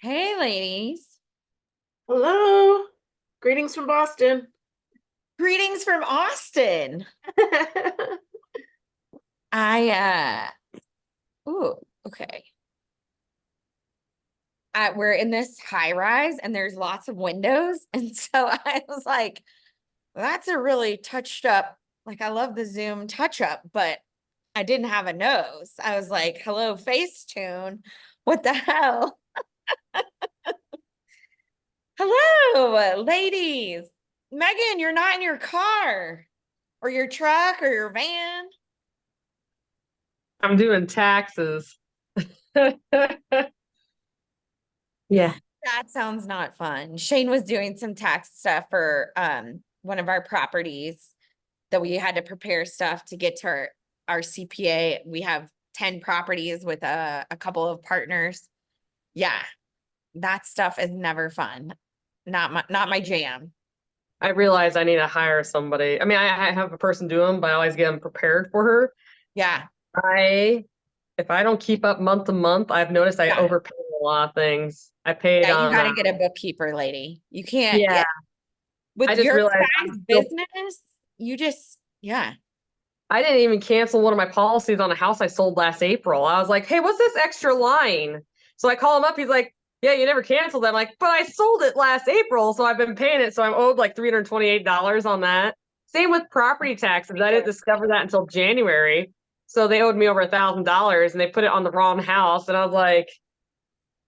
Hey, ladies. Hello. Greetings from Boston. Greetings from Austin. I, ooh, okay. We're in this high rise and there's lots of windows. And so I was like, that's a really touched up, like, I love the Zoom touch up, but I didn't have a nose. I was like, hello, Facetune. What the hell? Hello, ladies. Megan, you're not in your car or your truck or your van. I'm doing taxes. Yeah. That sounds not fun. Shane was doing some tax stuff for one of our properties that we had to prepare stuff to get to our CPA. We have 10 properties with a couple of partners. Yeah, that stuff is never fun. Not my jam. I realize I need to hire somebody. I mean, I have a person do them, but I always get them prepared for her. Yeah, I, if I don't keep up month to month, I've noticed I yeah. overpay a lot of things. I paid Yeah, you on, got to get a bookkeeper, lady. You can't, yeah, yeah, with I just your realized size I'm still, business, you just, yeah. I didn't even cancel one of my policies on a house I sold last April. I was like, hey, what's this extra line? So I call him up. He's like, yeah, you never canceled. I'm like, but I sold it last April, so I've been paying it. So I'm owed like $328 on that. Same with property taxes. I didn't discover that until January. So they owed me over $1,000 and they put it on the wrong house. And I was like,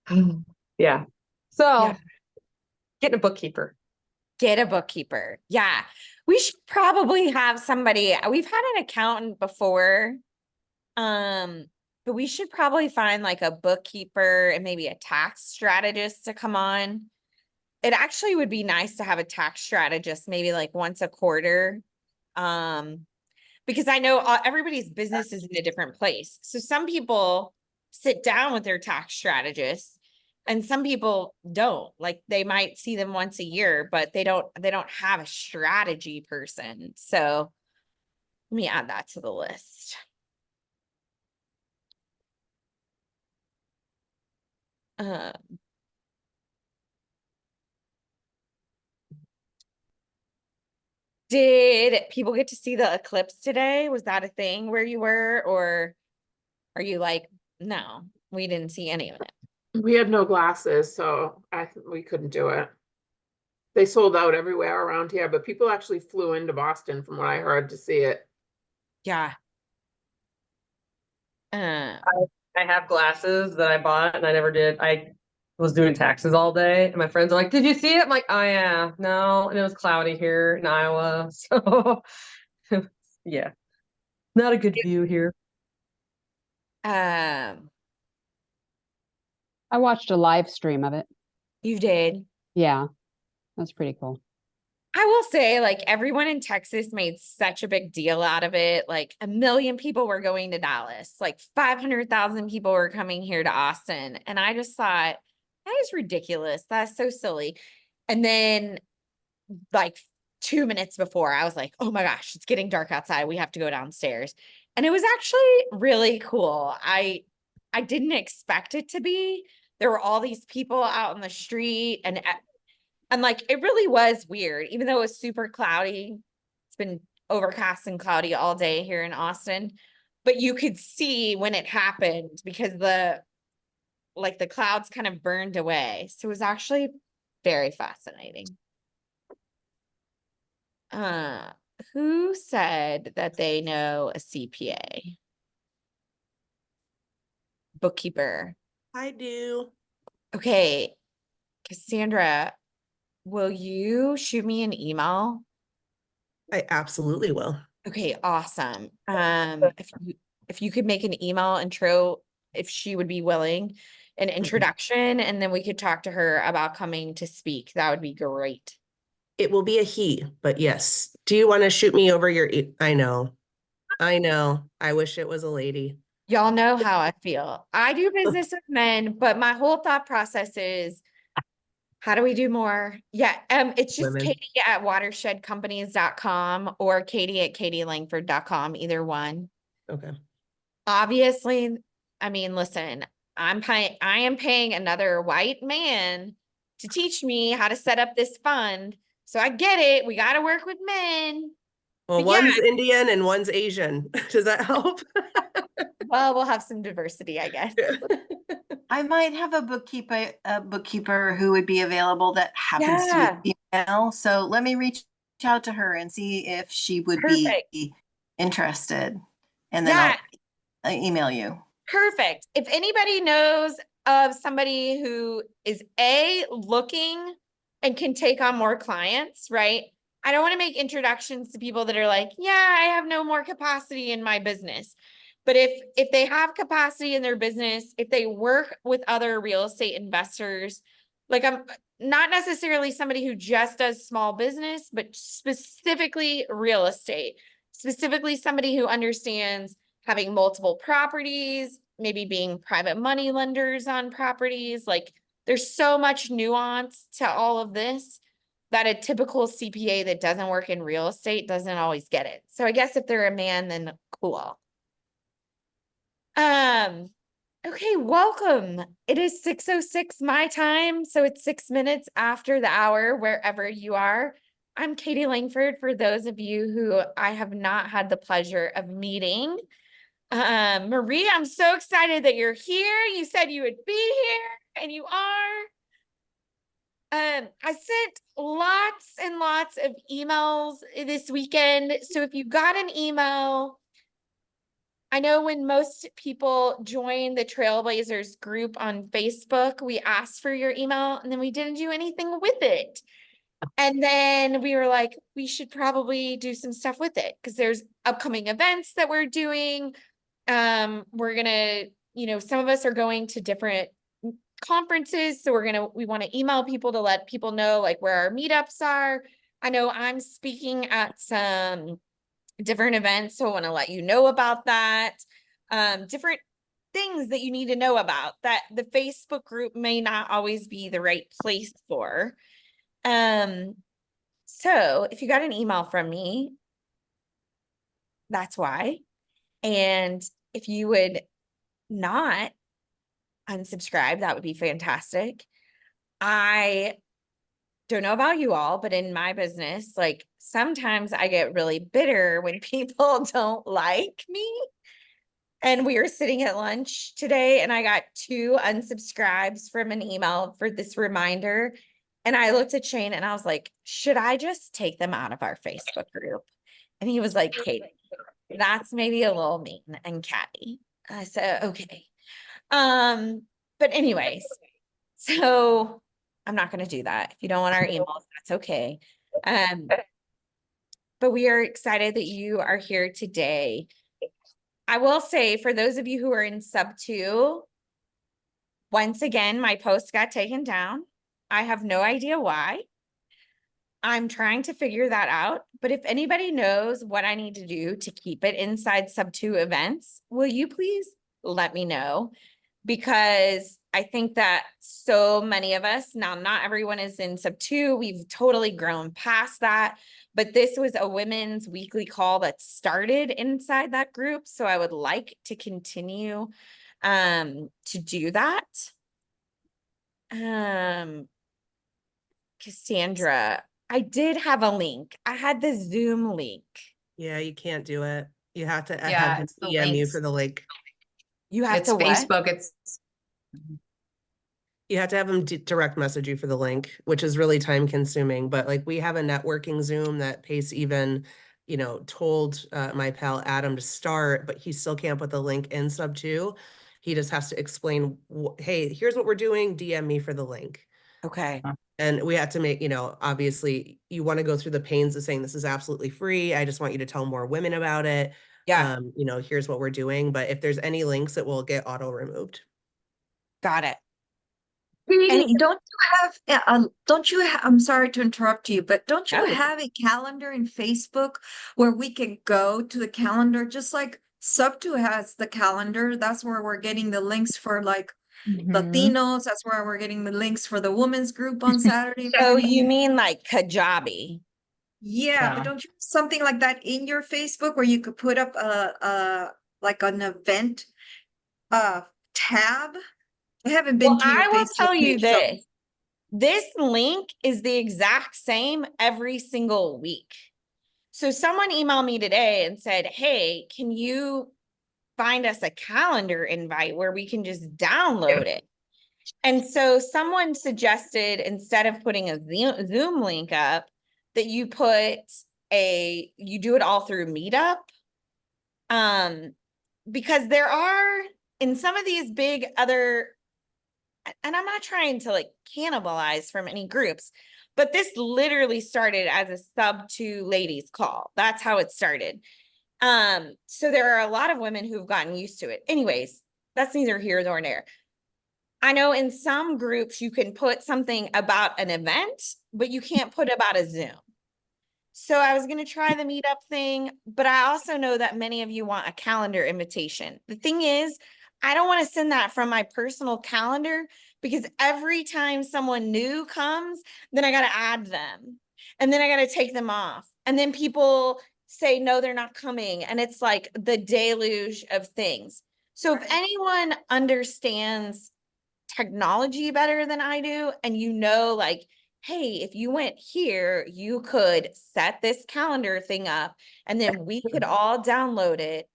yeah. Yeah. So getting a bookkeeper. Get a bookkeeper. Yeah. We should probably have somebody. We've had an accountant before. Um, but we should probably find like a bookkeeper and maybe a tax strategist to come on. It actually would be nice to have a tax strategist maybe like once a quarter. Um, because I know everybody's business is in a different place. So some people sit down with their tax strategist and some people don't. Like they might see them once a year, but they don't have a strategy person. So let me add that to the list. Uh, did people get to see the eclipse today? Was that a thing where you were, or are you like, no, we didn't see any of it? We had no glasses, so we couldn't do it. They sold out everywhere around here, but people actually flew into Boston from what I heard to see it. Yeah. Uh, I have glasses that I bought and I never did. I was doing taxes all day, and my friends are like, "Did you see it?" I'm like, "Oh yeah, no." And it was cloudy here in Iowa, so yeah, not a good view here. um, I watched a live stream of it. you did. Yeah, that's pretty cool. I will say, like, everyone in Texas made such a big deal out of it. Like, a million people were going to Dallas, like 500,000 people were coming here to Austin. And I just thought, that is ridiculous. That's so silly. And then, like, 2 minutes before, I was like, oh my gosh, it's getting dark outside. We have to go downstairs. And it was actually really cool. I didn't expect it to be. There were all these people out on the street, and like it really was weird, even though it was super cloudy. It's been overcast and cloudy all day here in Austin, but you could see when it happened because the clouds kind of burned away. So it was actually very fascinating. Uh, who said that they know a CPA? Bookkeeper. I do. Okay, Cassandra, will you shoot me an email? I absolutely will. Okay, awesome. If you could make an email intro, if she would be willing, an introduction, and then we could talk to her about coming to speak. That would be great. It will be a he, but yes. Do you want to shoot me over your I know. I know. I wish it was a lady. Y'all know how I feel. I do business with men, but my whole thought process is how do we do more? Yeah, it's just Women. Katie at watershedcompanies.com or Katie at katielangford.com, either one. Okay. Obviously, I mean, listen, I am paying another white man to teach me how to set up this fund. So I get it. We got to work with men. Well, But yeah, one's Indian and one's Asian. Does that help? well, we'll have some diversity, I guess. I might have a bookkeeper who would be available that happens to Yeah, be female. So let me reach out to her and see if she would be perfect. interested. And then Yeah, I'll email you. perfect. If anybody knows of somebody who is looking and can take on more clients, right? I don't want to make introductions to people that are like, yeah, I have no more capacity in my business. But if they have capacity in their business, if they work with other real estate investors, like I'm not necessarily somebody who just does small business, but specifically real estate, specifically somebody who understands having multiple properties, maybe being private money lenders on properties. Like there's so much nuance to all of this that a typical CPA that doesn't work in real estate doesn't always get it. So I guess if they're a man, then cool. Okay, welcome. It is 6:06 my time, so it's 6 minutes after the hour wherever you are. I'm Katie Langford for those of you who I have not had the pleasure of meeting. Marie, I'm so excited that you're here. You said you would be here, and you are. I sent lots and lots of emails this weekend. So if you got an email, I know when most people join the Trailblazers group on Facebook, we asked for your email and then we didn't do anything with it. And then we were like, we should probably do some stuff with it because there's upcoming events that we're doing. We're gonna, some of us are going to different conferences. So we want to email people to let people know like where our meetups are. I know I'm speaking at some different events, so I want to let you know about that. Different things that you need to know about that the Facebook group may not always be the right place for. So if you got an email from me, that's why. And if you would not unsubscribe, that would be fantastic. I don't know about you all, but in my business, like sometimes I get really bitter when people don't like me. And we were sitting at lunch today and I got 2 unsubscribes from an email for this reminder. And I looked at Shane and I was like, should I just take them out of our Facebook group? And he was like, Kate, that's maybe a little mean and catty. I said, okay. But anyways, so I'm not going to do that. If you don't want our emails, that's okay. But we are excited that you are here today. I will say for those of you who are in sub 2, once again, my post got taken down. I have no idea why. I'm trying to figure that out. But if anybody knows what I need to do to keep it inside sub 2 events, will you please let me know? Because I think that so many of us, now not everyone is in sub 2, we've totally grown past that, but this was a women's weekly call that started inside that group. So I would like to continue to do that. Cassandra, I did have a link. I had the Zoom link. Yeah, you can't do it. You have to Yeah, have him it's the DM you links. for the link. You have It's to what? Facebook. You have to have them direct message you for the link, which is really time consuming. But like we have a networking Zoom that Pace even, told my pal Adam to start, but he still can't put the link in sub 2. He just has to explain, hey, here's what we're doing. DM me for the link. Okay. And we had to make, obviously you want to go through the pains of saying this is absolutely free. I just want you to tell more women about it. Yeah. Here's what we're doing. But if there's any links, it will get auto removed. Got it. Katie, I'm sorry to interrupt you, but don't you No. have a calendar in Facebook where we can go to the calendar, just like Sub2 has the calendar? That's where we're getting the links for like Latinos. That's where we're getting the links for the women's group on Saturday Oh, morning. you mean like Kajabi? Yeah, but don't you have something like that in your Facebook where you could put up like an event tab I haven't been Well, to your I will Facebook tell you page, so this. This link is the exact same every single week. So someone emailed me today and said, hey, can you find us a calendar invite where we can just download it? And so someone suggested, instead of putting a Zoom link up, that you you do it all through Meetup. Because there are, in some of these big other, and I'm not trying to like cannibalize from any groups, but this literally started as a sub to ladies call. That's how it started. So there are a lot of women who've gotten used to it. Anyways, that's neither here nor there. I know in some groups you can put something about an event, but you can't put about a Zoom. So I was going to try the meetup thing, but I also know that many of you want a calendar invitation. The thing is, I don't want to send that from my personal calendar, because every time someone new comes, then I got to add them and then I got to take them off. And then people say, no, they're not coming. And it's like the deluge of things. So if anyone understands technology better than I do, and like, hey, if you went here, you could set this calendar thing up and then we could all download it.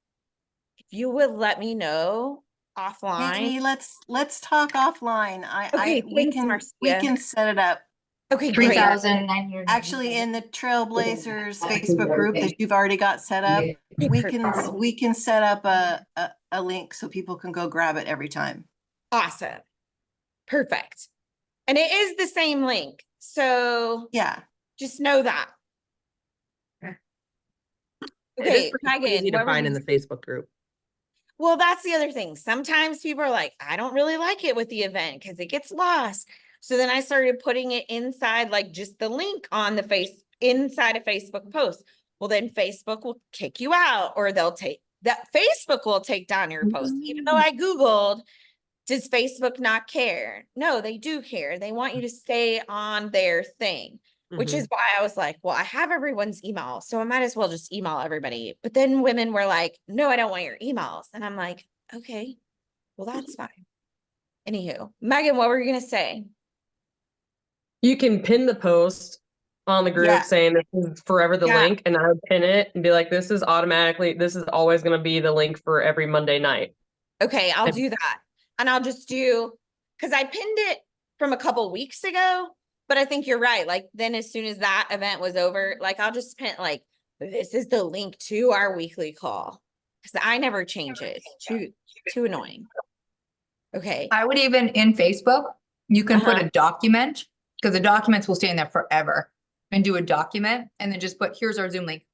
If you would let me know offline. Maybe let's talk offline. Okay, We thanks, we Marcia. can set it up. Okay, great. 3,900. Actually, in the Trailblazers Facebook group that you've already got set up, Okay, we perfect. can set up a link so people can go grab it every time. Awesome. Perfect. And it is the same link. So Yeah. just know that. It Okay, is pretty easy Megan, to what were find you in the Facebook group. Well, that's the other thing. Sometimes people are like, I don't really like it with the event because it gets lost. So then I started putting it inside, like just the link on the inside a Facebook post. Well, then Facebook will kick you out, or Facebook will take down your post. Even though I Googled, does Facebook not care? No, they do care. They want you to stay on their thing, which is why I was like, well, I have everyone's email, so I might as well just email everybody. But then women were like, no, I don't want your emails. And I'm like, okay, well, that's fine. Anywho, Megan, what were you going to say? You can pin the post on the group Yeah. saying this is forever the Yeah. link, and I would pin it and be like, this is always going to be the link for every Monday night. Okay, I'll And- do that. And I'll just because I pinned it from a couple weeks ago, but I think you're right. Like then as soon as that event was over, like I'll just pin like, this is the link to our weekly call. Because I never change it. It's too annoying. Okay. I would even in Facebook, you can put Uh-huh. a document, because the documents will stay in there forever, and do a document and then just put, here's our Zoom link.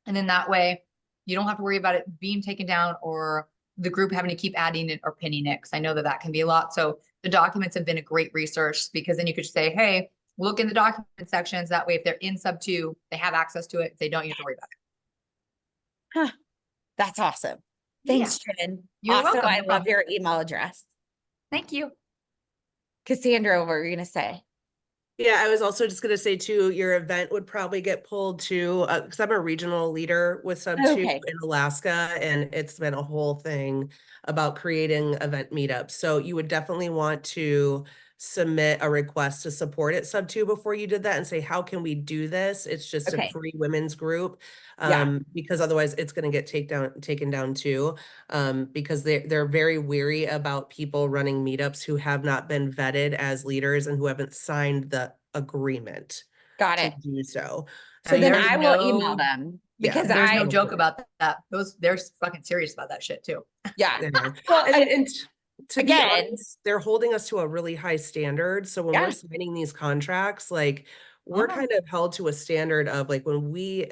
And then that way you don't have to worry about it being taken down or the group having to keep adding it or pinning it. Cause I know that that can be a lot. So the documents have been a great resource, because then you could just say, hey, look in the document sections. That way, if they're in sub 2, they have access to it. If they don't, you have to worry about it. Huh. That's awesome. Thanks, Jen. You're Also, welcome. I No love problem. your email address. Thank you. Cassandra, what were you going to say? Yeah, I was also just going to say too, your event would probably get pulled too, because I'm a regional leader with Sub 2 Okay. in Alaska, and it's been a whole thing about creating event meetups. So you would definitely want to submit a request to support it Sub 2 before you did that and say, how can we do this? It's just a Okay. free women's group, Yeah. because otherwise it's going to get taken down too, because they're very weary about people running meetups who have not been vetted as leaders and who haven't signed the agreement Got to it. do so. So then there's I will email no- them Yeah, because There's no I, joke about that. They're fucking serious about that shit too. yeah. yeah. Well, And to be again, honest, they're holding us to a really high standard. So when Yeah. we're signing these contracts, like we're Uh-huh. kind of held to a standard of like when we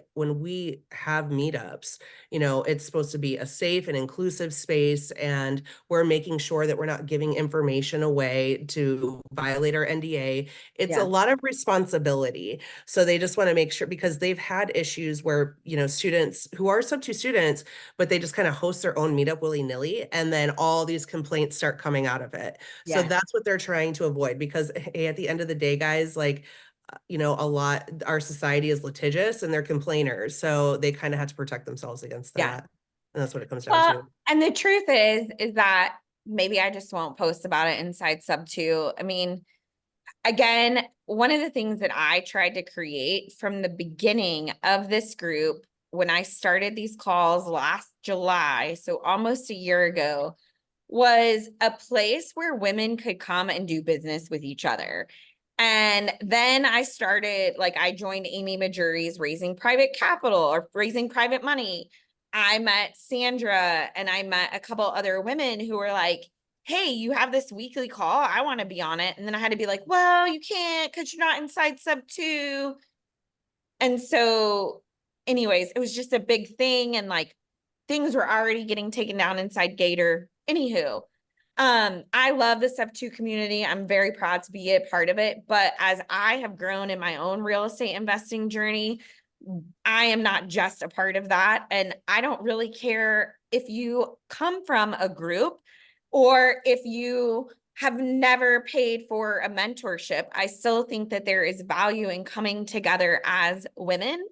have meetups, it's supposed to be a safe and inclusive space, and we're making sure that we're not giving information away to violate our NDA. It's Yeah. a lot of responsibility. So they just want to make sure, because they've had issues where, students who are Sub 2 students, but they just kind of host their own meetup willy-nilly, and then all these complaints start coming out of it. So Yeah. that's what they're trying to avoid, because hey, at the end of the day, guys, like, our society is litigious and they're complainers. So they kind of have to protect themselves against Yeah. that. And that's what it comes down well, to. and the truth is that maybe I just won't post about it inside sub 2. I mean, again, one of the things that I tried to create from the beginning of this group, when I started these calls last July, so almost a year ago, was a place where women could come and do business with each other. And then I started, like, I joined Amy Majuri's Raising Private Capital or Raising Private Money. I met Sandra and I met a couple other women who were like, hey, you have this weekly call. I want to be on it. And then I had to be like, well, you can't because you're not inside sub 2. And so, anyways, it was just a big thing. And like things were already getting taken down inside Gator. Anywho, I love the sub 2 community. I'm very proud to be a part of it. But as I have grown in my own real estate investing journey, I am not just a part of that. And I don't really care if you come from a group or if you have never paid for a mentorship. I still think that there is value in coming together as women.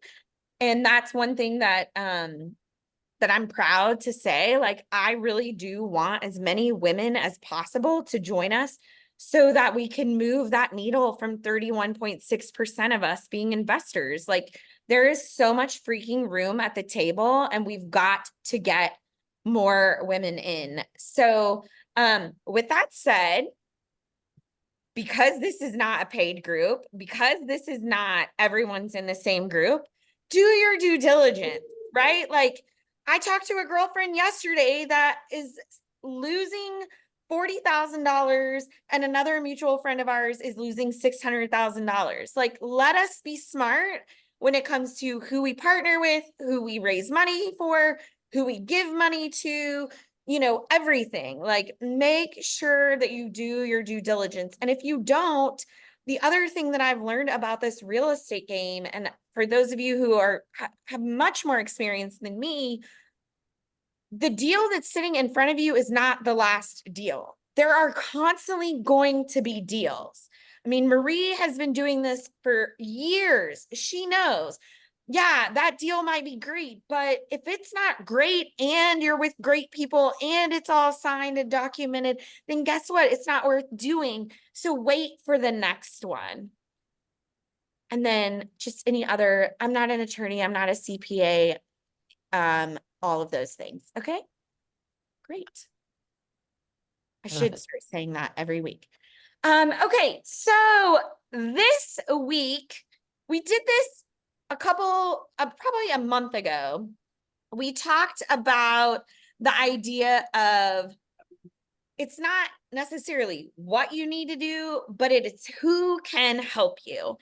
And that's one thing that I'm proud to say. Like, I really do want as many women as possible to join us so that we can move that needle from 31.6% of us being investors. Like, there is so much freaking room at the table, and we've got to get more women in. So, with that said, because this is not a paid group, because this is not everyone's in the same group, do your due diligence, right? Like, I talked to a girlfriend yesterday that is losing $40,000 and another mutual friend of ours is losing $600,000. Like, let us be smart when it comes to who we partner with, who we raise money for, who we give money to, you know, everything. Like, make sure that you do your due diligence. And if you don't, the other thing that I've learned about this real estate game, and for those of you who are have much more experience than me, the deal that's sitting in front of you is not the last deal. There are constantly going to be deals. I mean, Marie has been doing this for years. She knows, yeah, that deal might be great, but if it's not great and you're with great people and it's all signed and documented, then guess what? It's not worth doing. So wait for the next one. And then just any other, I'm not an attorney, I'm not a CPA, all of those things. Okay, great. I should start saying that every week. Okay, so this week we did this probably a month ago. We talked about the idea of it's not necessarily what you need to do, but it's who can help you.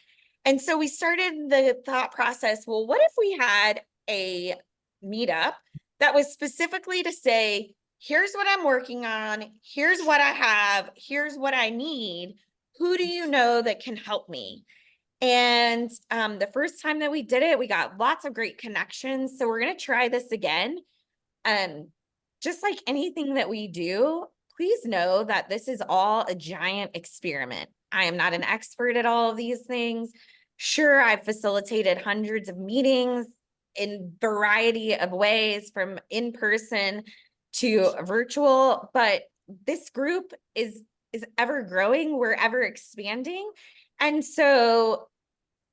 And so we started the thought process, well, what if we had a meetup that was specifically to say, here's what I'm working on, here's what I have, here's what I need. Who do you know that can help me? And the first time that we did it, we got lots of great connections. So we're going to try this again. Just like anything that we do, please know that this is all a giant experiment. I am not an expert at all of these things. Sure, I've facilitated hundreds of meetings in variety of ways, from in person to virtual, but this group is ever growing, we're ever expanding. And so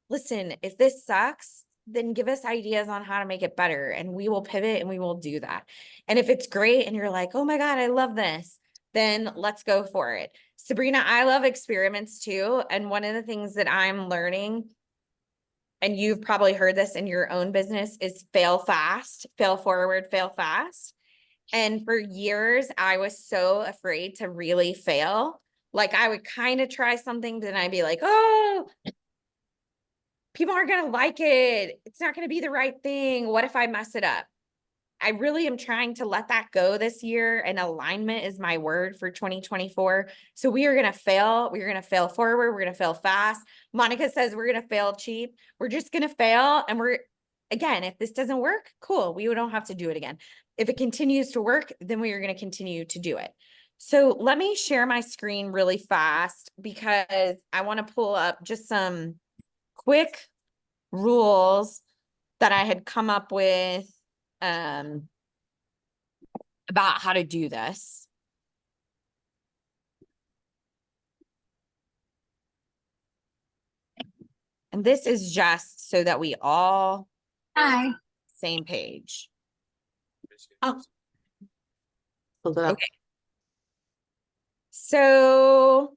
listen, if this sucks, then give us ideas on how to make it better, and we will pivot and we will do that. And if it's great and you're like, oh my God, I love this, then let's go for it. Sabrina, I love experiments too. And one of the things that I'm learning, and you've probably heard this in your own business, is fail fast, fail forward, fail fast. And for years, I was so afraid to really fail. Like, I would kind of try something, then I'd be like, oh, people aren't going to like it. It's not going to be the right thing. What if I mess it up? I really am trying to let that go this year, and alignment is my word for 2024. So we are going to fail. We're going to fail forward. We're going to fail fast. Monica says we're going to fail cheap. We're just going to fail. And again, if this doesn't work, cool. We don't have to do it again. If it continues to work, then we are going to continue to do it. So let me share my screen really fast, because I want to pull up just some quick rules that I had come up with about how to do this. And this is just so that we all Hi. same page. Hold it up. Okay. So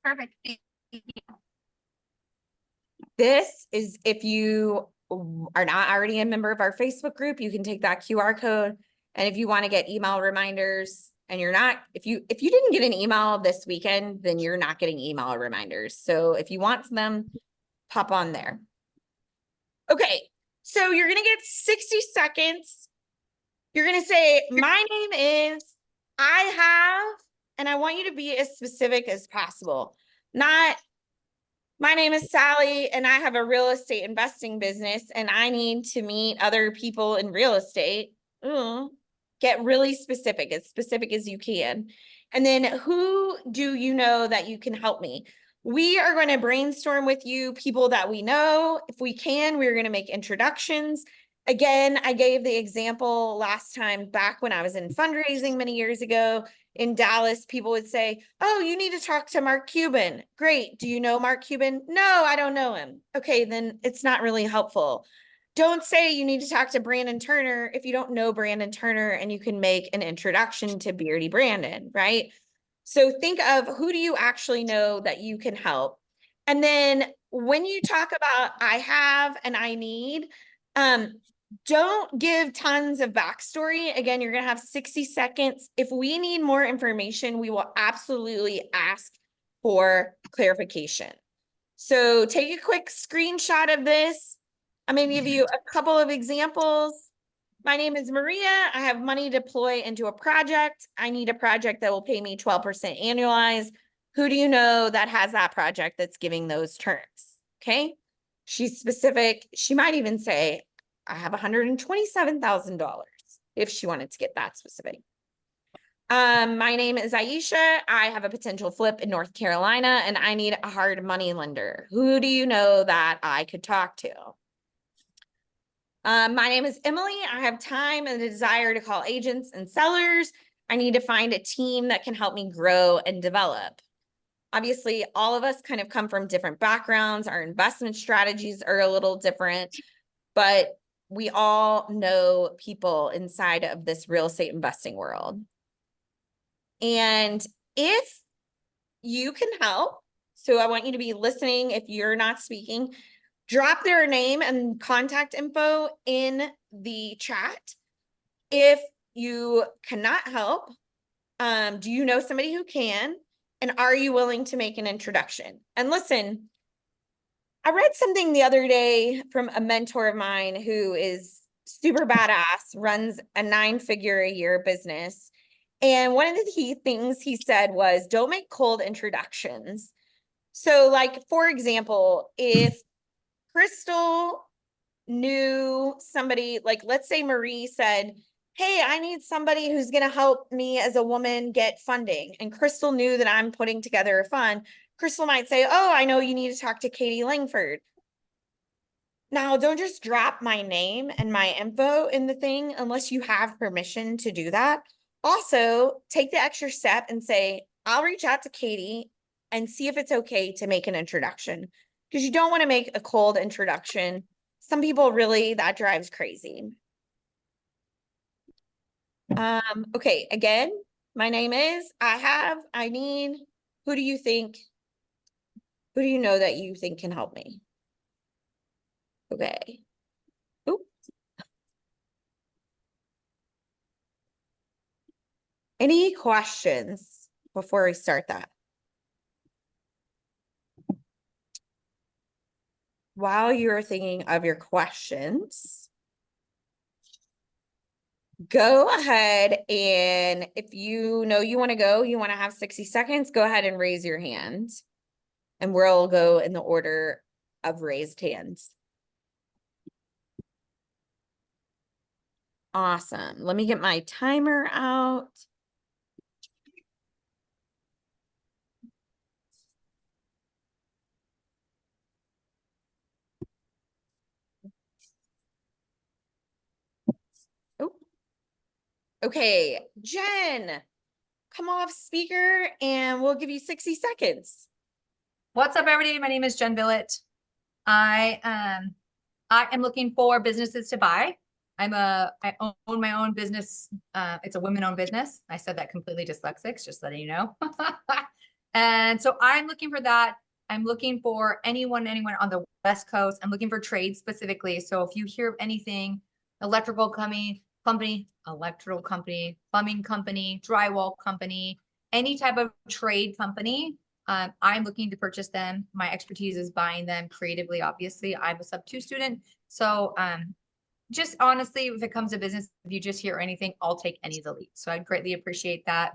Perfect. this is, if you are not already a member of our Facebook group, you can take that QR code. And if you want to get email reminders and you're not, if you didn't get an email this weekend, then you're not getting email reminders. So if you want them, pop on there. Okay. So you're going to get 60 seconds. You're going to say, my name is, I have, and I want you to be as specific as possible. Not, my name is Sally and I have a real estate investing business and I need to meet other people in real estate. Get really specific as you can. And then who do you know that you can help me? We are going to brainstorm with you people that we know. If we can, we're going to make introductions. Again, I gave the example last time back when I was in fundraising many years ago in Dallas. People would say, oh, you need to talk to Mark Cuban. Great. Do you know Mark Cuban? No, I don't know him. Okay, then it's not really helpful. Don't say you need to talk to Brandon Turner if you don't know Brandon Turner and you can make an introduction to Beardy Brandon, right? So think of who do you actually know that you can help. And then when you talk about I have and I need, don't give tons of backstory. Again, you're going to have 60 seconds. If we need more information, we will absolutely ask for clarification. So take a quick screenshot of this. I'm going to give you a couple of examples. My name is Maria. I have money to deploy into a project. I need a project that will pay me 12% annualized. Who do you know that has that project that's giving those terms? Okay. She's specific. She might even say, I have $127,000 if she wanted to get that specific. My name is Aisha. I have a potential flip in North Carolina and I need a hard money lender. Who do you know that I could talk to? My name is Emily. I have time and a desire to call agents and sellers. I need to find a team that can help me grow and develop. Obviously, all of us kind of come from different backgrounds. Our investment strategies are a little different, but we all know people inside of this real estate investing world. And if you can help, so I want you to be listening if you're not speaking, drop their name and contact info in the chat. If you cannot help, do you know somebody who can? And are you willing to make an introduction? And listen, I read something the other day from a mentor of mine who is super badass, runs a 9-figure-a-year business. And one of the key things he said was, don't make cold introductions. So like, for example, if Crystal knew somebody, like let's say Marie said, hey, I need somebody who's going to help me as a woman get funding. And Crystal knew that I'm putting together a fund. Crystal might say, oh, I know you need to talk to Katie Langford. Now, don't just drop my name and my info in the thing unless you have permission to do that. Also, take the extra step and say, I'll reach out to Katie and see if it's okay to make an introduction, because you don't want to make a cold introduction. Some people really, that drives crazy. Okay, again, my name is, I need, who do you know that you think can help me? Okay. Oop. Any questions before we start that? While you're thinking of your questions, go ahead and if you know you want to go, you want to have 60 seconds, go ahead and raise your hand. And we'll go in the order of raised hands. Awesome. Let me get my timer out. Oh, okay. Jen, come off speaker and we'll give you 60 seconds. What's up, everybody? My name is Jen Billett. I am looking for businesses to buy. I own my own business. It's a women-owned business. I said that completely dyslexic, just letting you know. And so I'm looking for that. I'm looking for anyone on the West Coast. I'm looking for trades specifically. So if you hear of anything, electrical company, electrical company, plumbing company, drywall company, any type of trade company, I'm looking to purchase them. My expertise is buying them creatively. Obviously, I'm a sub-2 student. So just honestly, if it comes to business, if you just hear anything, I'll take any of the leads. So I'd greatly appreciate that.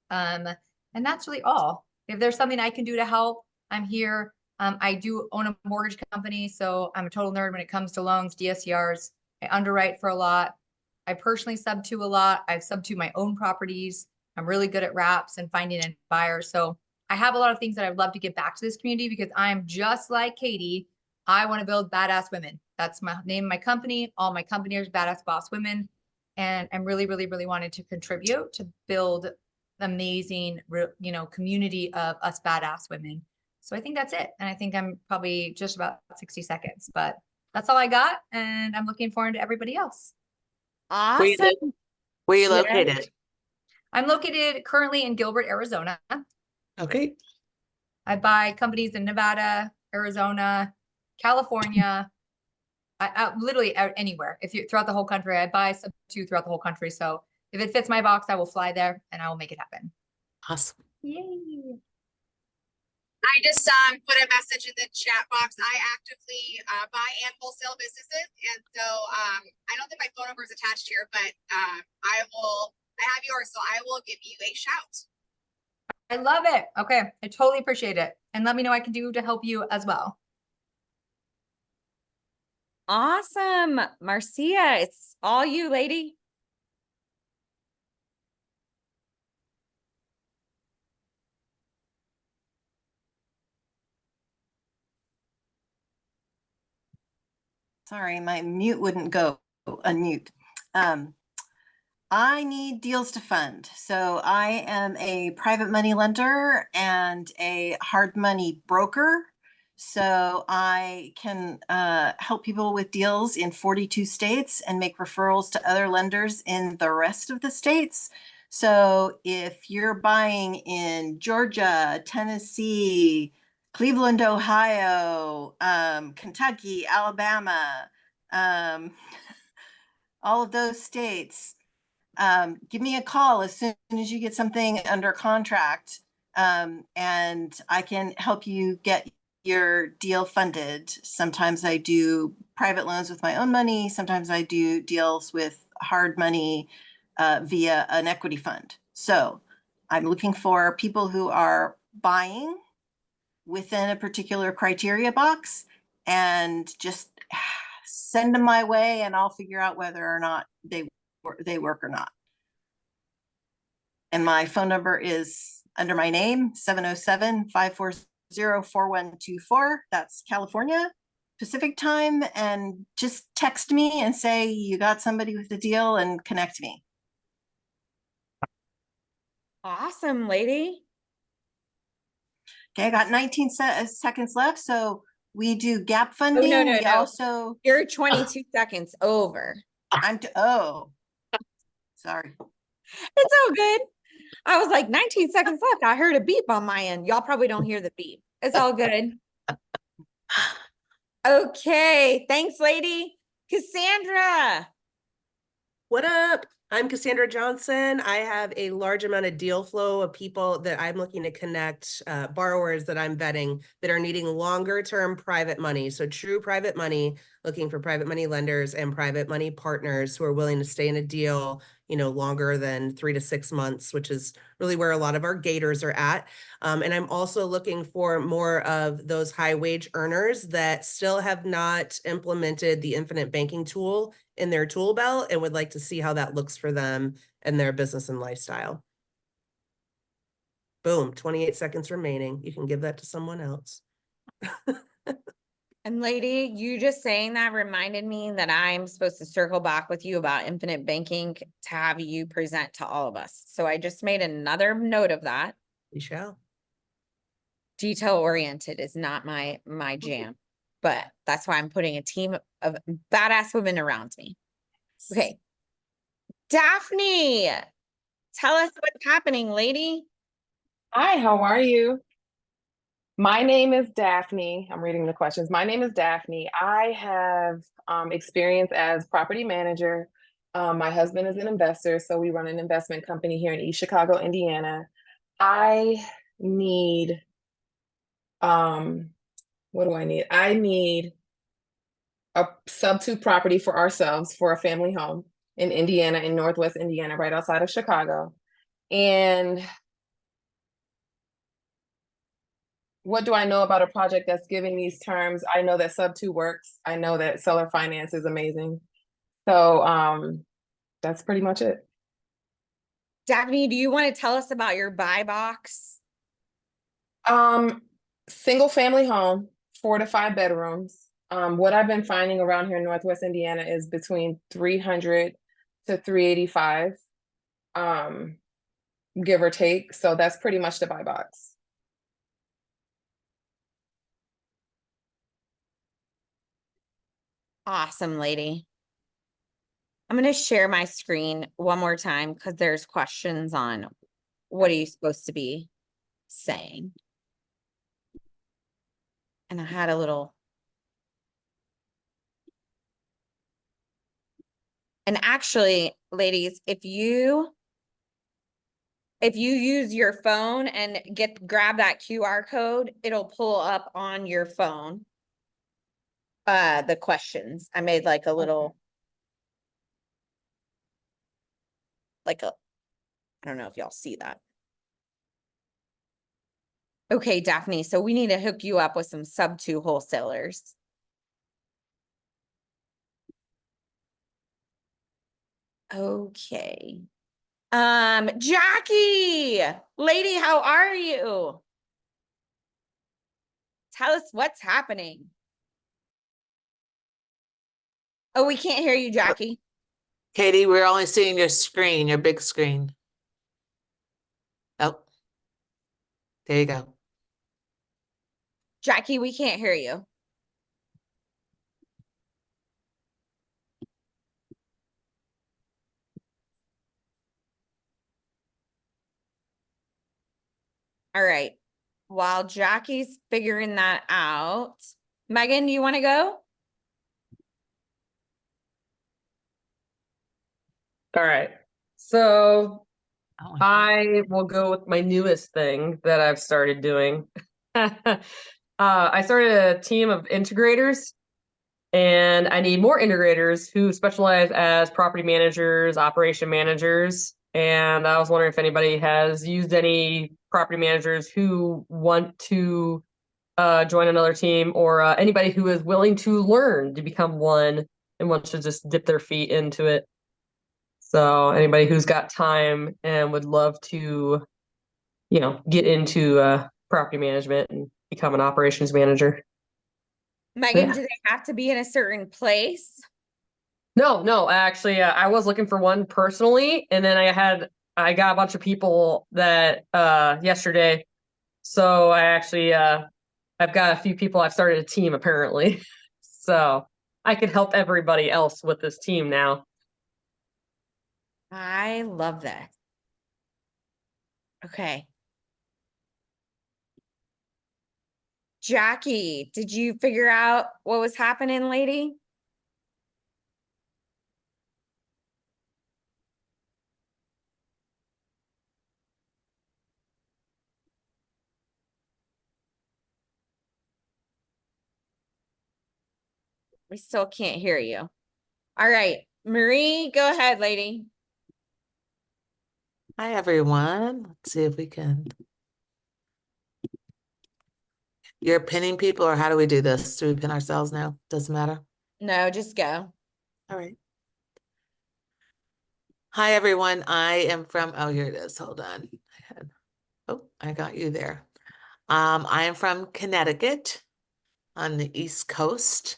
And that's really all. If there's something I can do to help, I'm here. I do own a mortgage company, so I'm a total nerd when it comes to loans, DSCRs. I underwrite for a lot. I personally sub to a lot. I've sub to my own properties. I'm really good at wraps and finding a buyer. So I have a lot of things that I'd love to give back to this community because I'm just like Katie. I want to build badass women. That's my name of my company. All my company is Badass Boss Women. And I'm really, really, really wanted to contribute to build amazing, community of us badass women. So I think that's it. And I think I'm probably just about 60 seconds, but that's all I got. And I'm looking forward to everybody else. Awesome. Where you Yeah. located? I'm located currently in Gilbert, Arizona. Okay. I buy companies in Nevada, Arizona, California, I literally out anywhere. If you throughout the whole country, I buy sub two throughout the whole country. So if it fits my box, I will fly there and I will make it happen. Awesome. Yay. I just put a message in the chat box. I actively buy and wholesale businesses, and so I don't think my phone number is attached here, but I have yours, so I will give you a shout. I love it. Okay, I totally appreciate it, and let me know what I can do to help you as well. Awesome. Marcia, it's all you, lady. Sorry, my mute wouldn't go unmute. I need deals to fund. So I am a private money lender and a hard money broker. So I can help people with deals in 42 states and make referrals to other lenders in the rest of the states. So if you're buying in Georgia, Tennessee, Cleveland, Ohio, Kentucky, Alabama, all of those states, give me a call as soon as you get something under contract, and I can help you get your deal funded. Sometimes I do private loans with my own money. Sometimes I do deals with hard money via an equity fund. So I'm looking for people who are buying within a particular criteria box, and just send them my way and I'll figure out whether or not they work or not. And my phone number is under my name, 707-540-4124. That's California Pacific time. And just text me and say you got somebody with the deal and connect me. Awesome, lady. Okay, I got 19 seconds left. So we do gap Oh, funding. no, We no. also, You're 22 seconds over. oh, sorry. It's all good. I was like 19 seconds left. I heard a beep on my end. Y'all probably don't hear the beep. It's all good. Okay. Thanks, lady. Cassandra. What up? I'm Cassandra Johnson. I have a large amount of deal flow of people that I'm looking to connect, borrowers that I'm vetting that are needing longer term private money. So true private money, looking for private money lenders and private money partners who are willing to stay in a deal, longer than 3 to 6 months, which is really where a lot of our gators are at. And I'm also looking for more of those high wage earners that still have not implemented the infinite banking tool in their tool belt and would like to see how that looks for them and their business and lifestyle. Boom, 28 seconds remaining. You can give that to someone else. And lady, you just saying that reminded me that I'm supposed to circle back with you about infinite banking to have you present to all of us. So I just made another note of that. We shall. Detail oriented is not my jam, but that's why I'm putting a team of badass women around me. Okay. Daphne, tell us what's happening, lady. Hi, how are you? My name is Daphne. I'm reading the questions. My name is Daphne. I have experience as property manager. My husband is an investor, so we run an investment company here in East Chicago, Indiana. I need, what do I need? I need a sub-2 property for ourselves for a family home in Indiana, in Northwest Indiana, right outside of Chicago. And what do I know about a project that's giving these terms? I know that sub-2 works. I know that seller finance is amazing. So that's pretty much it. Daphne, do you want to tell us about your buy box? Single family home, 4 to 5 bedrooms. What I've been finding around here in Northwest Indiana is between 300 to 385, give or take. So that's pretty much the buy box. Awesome, lady. I'm going to share my screen one more time because there's questions on what are you supposed to be saying. And I had a little. And actually, ladies, if you use your phone and grab that QR code, it'll pull up on your phone the questions. I made like a little I don't know if y'all see that. Okay, Daphne, so we need to hook you up with some sub-2 wholesalers. Okay. Jackie, lady, how are you? Tell us what's happening. Oh, we can't hear you, Jackie. Katie, we're only seeing your screen, your big screen. Oh, there you go. Jackie, we can't hear you. All right. While Jackie's figuring that out, Megan, you want to go? All right. So Oh, I will go with my newest thing that I've started doing. I started a team of integrators, and I need more integrators who specialize as property managers, operation managers. And I was wondering if anybody has used any property managers who want to join another team, or anybody who is willing to learn to become one and wants to just dip their feet into it. So anybody who's got time and would love to, get into property management and become an operations manager. Megan, Yeah. do they have to be in a certain place? No, actually, I was looking for one personally, and then I got a bunch of people that yesterday. So I actually I've got a few people. I've started a team apparently, so I can help everybody else with this team now. I love that. Okay. Jackie, did you figure out what was happening, lady? We still can't hear you. All right, Marie, go ahead, lady. hi, everyone. Let's see if we can. You're pinning people, or how do we do this? Do we pin ourselves now? Doesn't matter. No, just go. All right. Hi, everyone. I am from, oh, here it is. Hold on. Oh, I got you there. I am from Connecticut on the East Coast,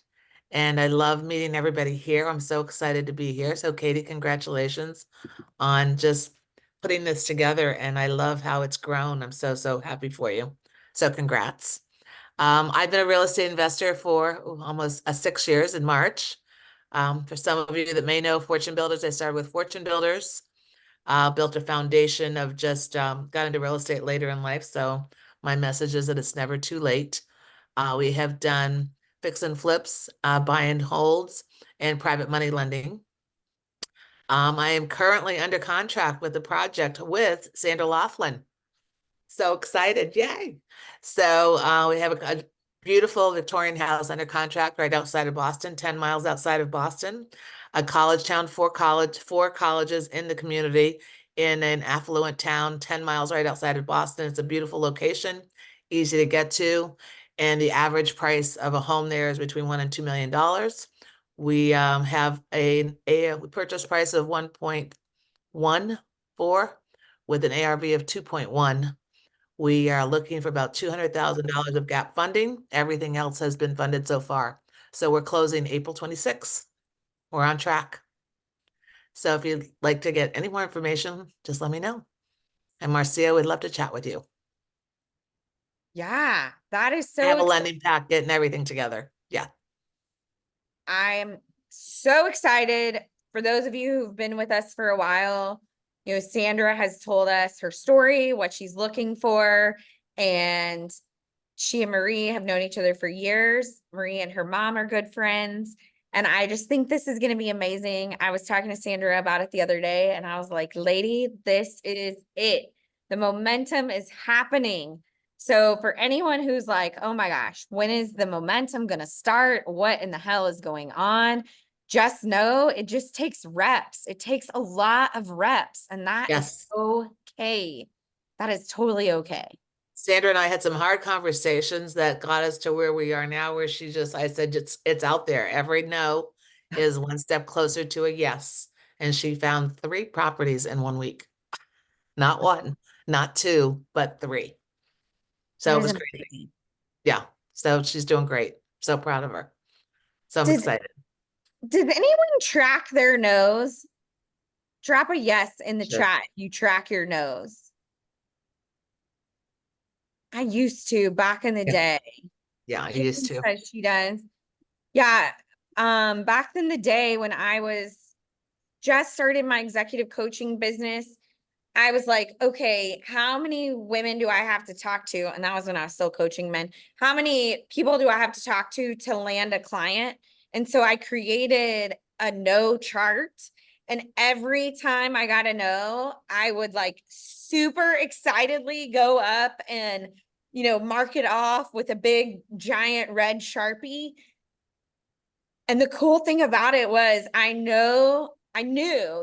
and I love meeting everybody here. I'm so excited to be here. So, Katie, congratulations on just putting this together, and I love how it's grown. I'm so happy for you. So congrats. I've been a real estate investor for almost 6 years in March. For some of you that may know Fortune Builders, I started with Fortune Builders, built a foundation of just got into real estate later in life. So my message is that it's never too late. We have done fix and flips, buy and holds, and private money lending. I am currently under contract with a project with Sandra Laughlin. So excited, yay. So we have a beautiful Victorian house under contract right outside of Boston, 10 miles outside of Boston, a college town, four colleges in the community in an affluent town, 10 miles right outside of Boston. It's a beautiful location, easy to get to. And the average price of a home there is between $1 and $2 million. We have a purchase price of 1.14 with an ARV of 2.1. We are looking for about $200,000 of gap funding. Everything else has been funded so far. So we're closing April 26th. We're on track. So if you'd like to get any more information, just let me know. And Marcia would love to chat with you. Yeah, that is I so have a exciting. lending packet and everything together. Yeah. I'm so excited for those of you who've been with us for a while. You know, Sandra has told us her story, what she's looking for, and she and Marie have known each other for years. Marie and her mom are good friends. And I just think this is going to be amazing. I was talking to Sandra about it the other day, and I was like, lady, this is it. The momentum is happening. So for anyone who's like, oh my gosh, when is the momentum going to start? What in the hell is going on? Just know it just takes reps. It takes a lot of reps, and that is Yes. okay. That is totally okay. Sandra and I had some hard conversations that got us to where we are now, where I said, it's out there. Every no is one step closer to a yes. And she found 3 properties in 1 week. Not 1, not 2, but 3. So That it is was great. amazing. Yeah. So she's doing great. So proud of her. So I'm Did excited. Did anyone track their nose? Drop a yes in the Sure. chat. You track your nose. I used to back in the Yeah. day. Yeah, I Kim used to. says she does. Yeah. Back in the day when I was just started my executive coaching business, I was like, okay, how many women do I have to talk to? And that was when I was still coaching men. How many people do I have to talk to land a client? And so I created a no chart. And every time I got a no, I would like super excitedly go up and, you know, mark it off with a big giant red Sharpie. And the cool thing about it was I knew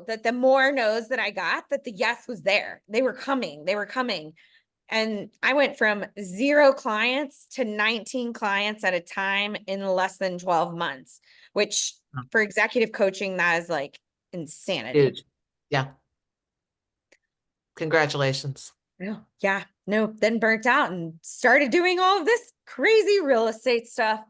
that the more no's that I got, that the yes was there. They were coming. And I went from 0 clients to 19 clients at a time in less than 12 months, which for executive coaching, that is like insanity. Huge. Yeah. Congratulations. Yeah, no, then burnt out and started doing all of this crazy real estate stuff.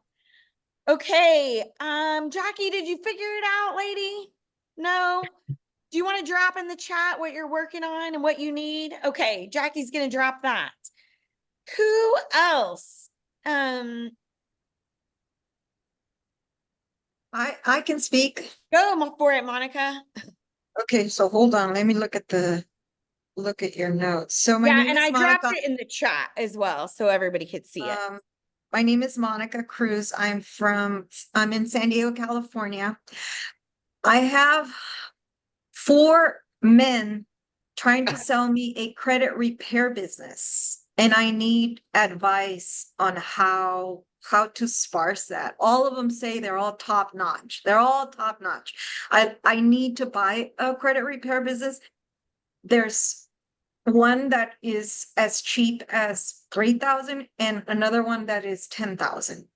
Okay, Jackie, did you figure it out, lady? No? Do you want to drop in the chat what you're working on and what you need? Okay, Jackie's gonna drop that. Who else? I can speak. Go for it, Monica. Okay, so hold on. Let me look at your notes. So my Yeah, name and is I dropped Monica. it in the chat as well, so everybody could see it. My name is Monica Cruz. I'm in San Diego, California. I have 4 men trying to sell me a credit repair business, and I need advice on how to sparse that. All of them say they're all top notch. They're all top notch. I need to buy a credit repair business. There's one that is as cheap as 3,000 and another one that is 10,000.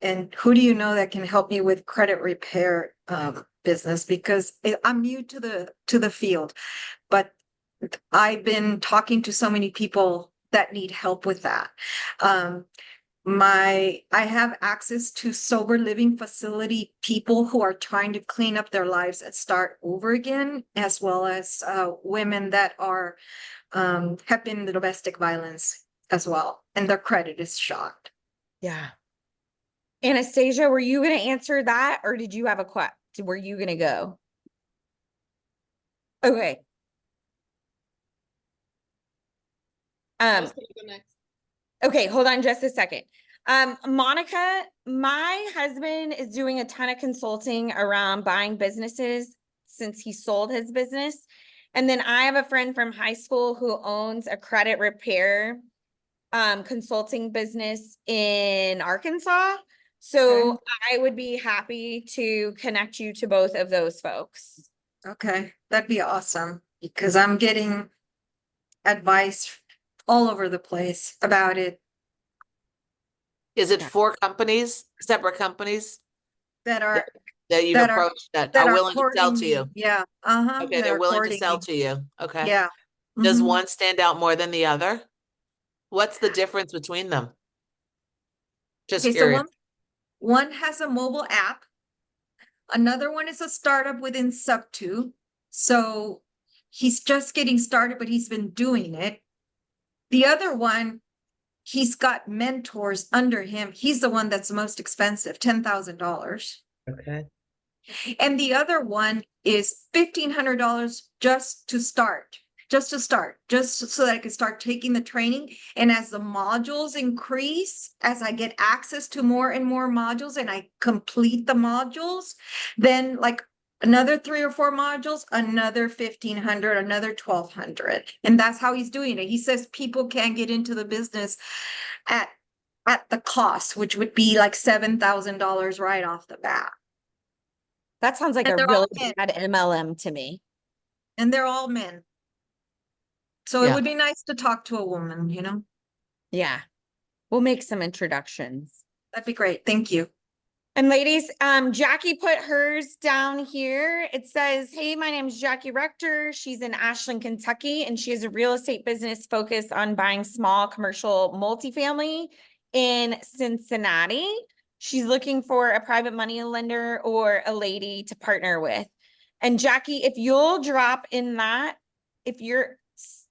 And who do you know that can help me with credit repair business? Because I'm new to the field, but I've been talking to so many people that need help with that. I have access to sober living facility people who are trying to clean up their lives and start over again, as well as women that are have been in the domestic violence as well, and their credit is shot. Yeah. Anastasia, were you going to answer that or did you have a question? Were you going to go? Okay. Go next. Okay, hold on just a second. Monica, my husband is doing a ton of consulting around buying businesses since he sold his business. And then I have a friend from high school who owns a credit repair consulting business in Arkansas. So I would be happy to connect you to both of those folks. Okay, that'd be awesome because I'm getting advice all over the place about it Is it 4 companies, separate companies that are that you've that are approached that that are are willing to sell courting to me. you? Yeah, uh-huh. Okay, That they're are willing to courting sell me. to you. Okay. Yeah. Does mhm. one stand out more than the other? What's the difference between them? Just Okay, so curious. one has a mobile app. Another one is a startup within Sub2. So he's just getting started, but he's been doing it. The other one, he's got mentors under him. He's the one that's the most expensive, $10,000. Okay. And the other one is $1,500 just to start, just so that I can start taking the training. And as the modules increase, as I get access to more and more modules and I complete the modules, then like another 3 or 4 modules, another 1,500, another 1,200. And that's how he's doing it. He says people can't get into the business at the cost, which would be like $7,000 right off the bat. That sounds like And a they're all really men. bad MLM to me. And they're all men. So it Yeah. would be nice to talk to a woman, you know? Yeah. We'll make some introductions. That'd be great. Thank you. And ladies, Jackie put hers down here. It says, hey, my name is Jackie Rector. She's in Ashland, Kentucky, and she has a real estate business focused on buying small commercial multifamily in Cincinnati. She's looking for a private money lender or a lady to partner with. And Jackie, if you'll drop in that, if you're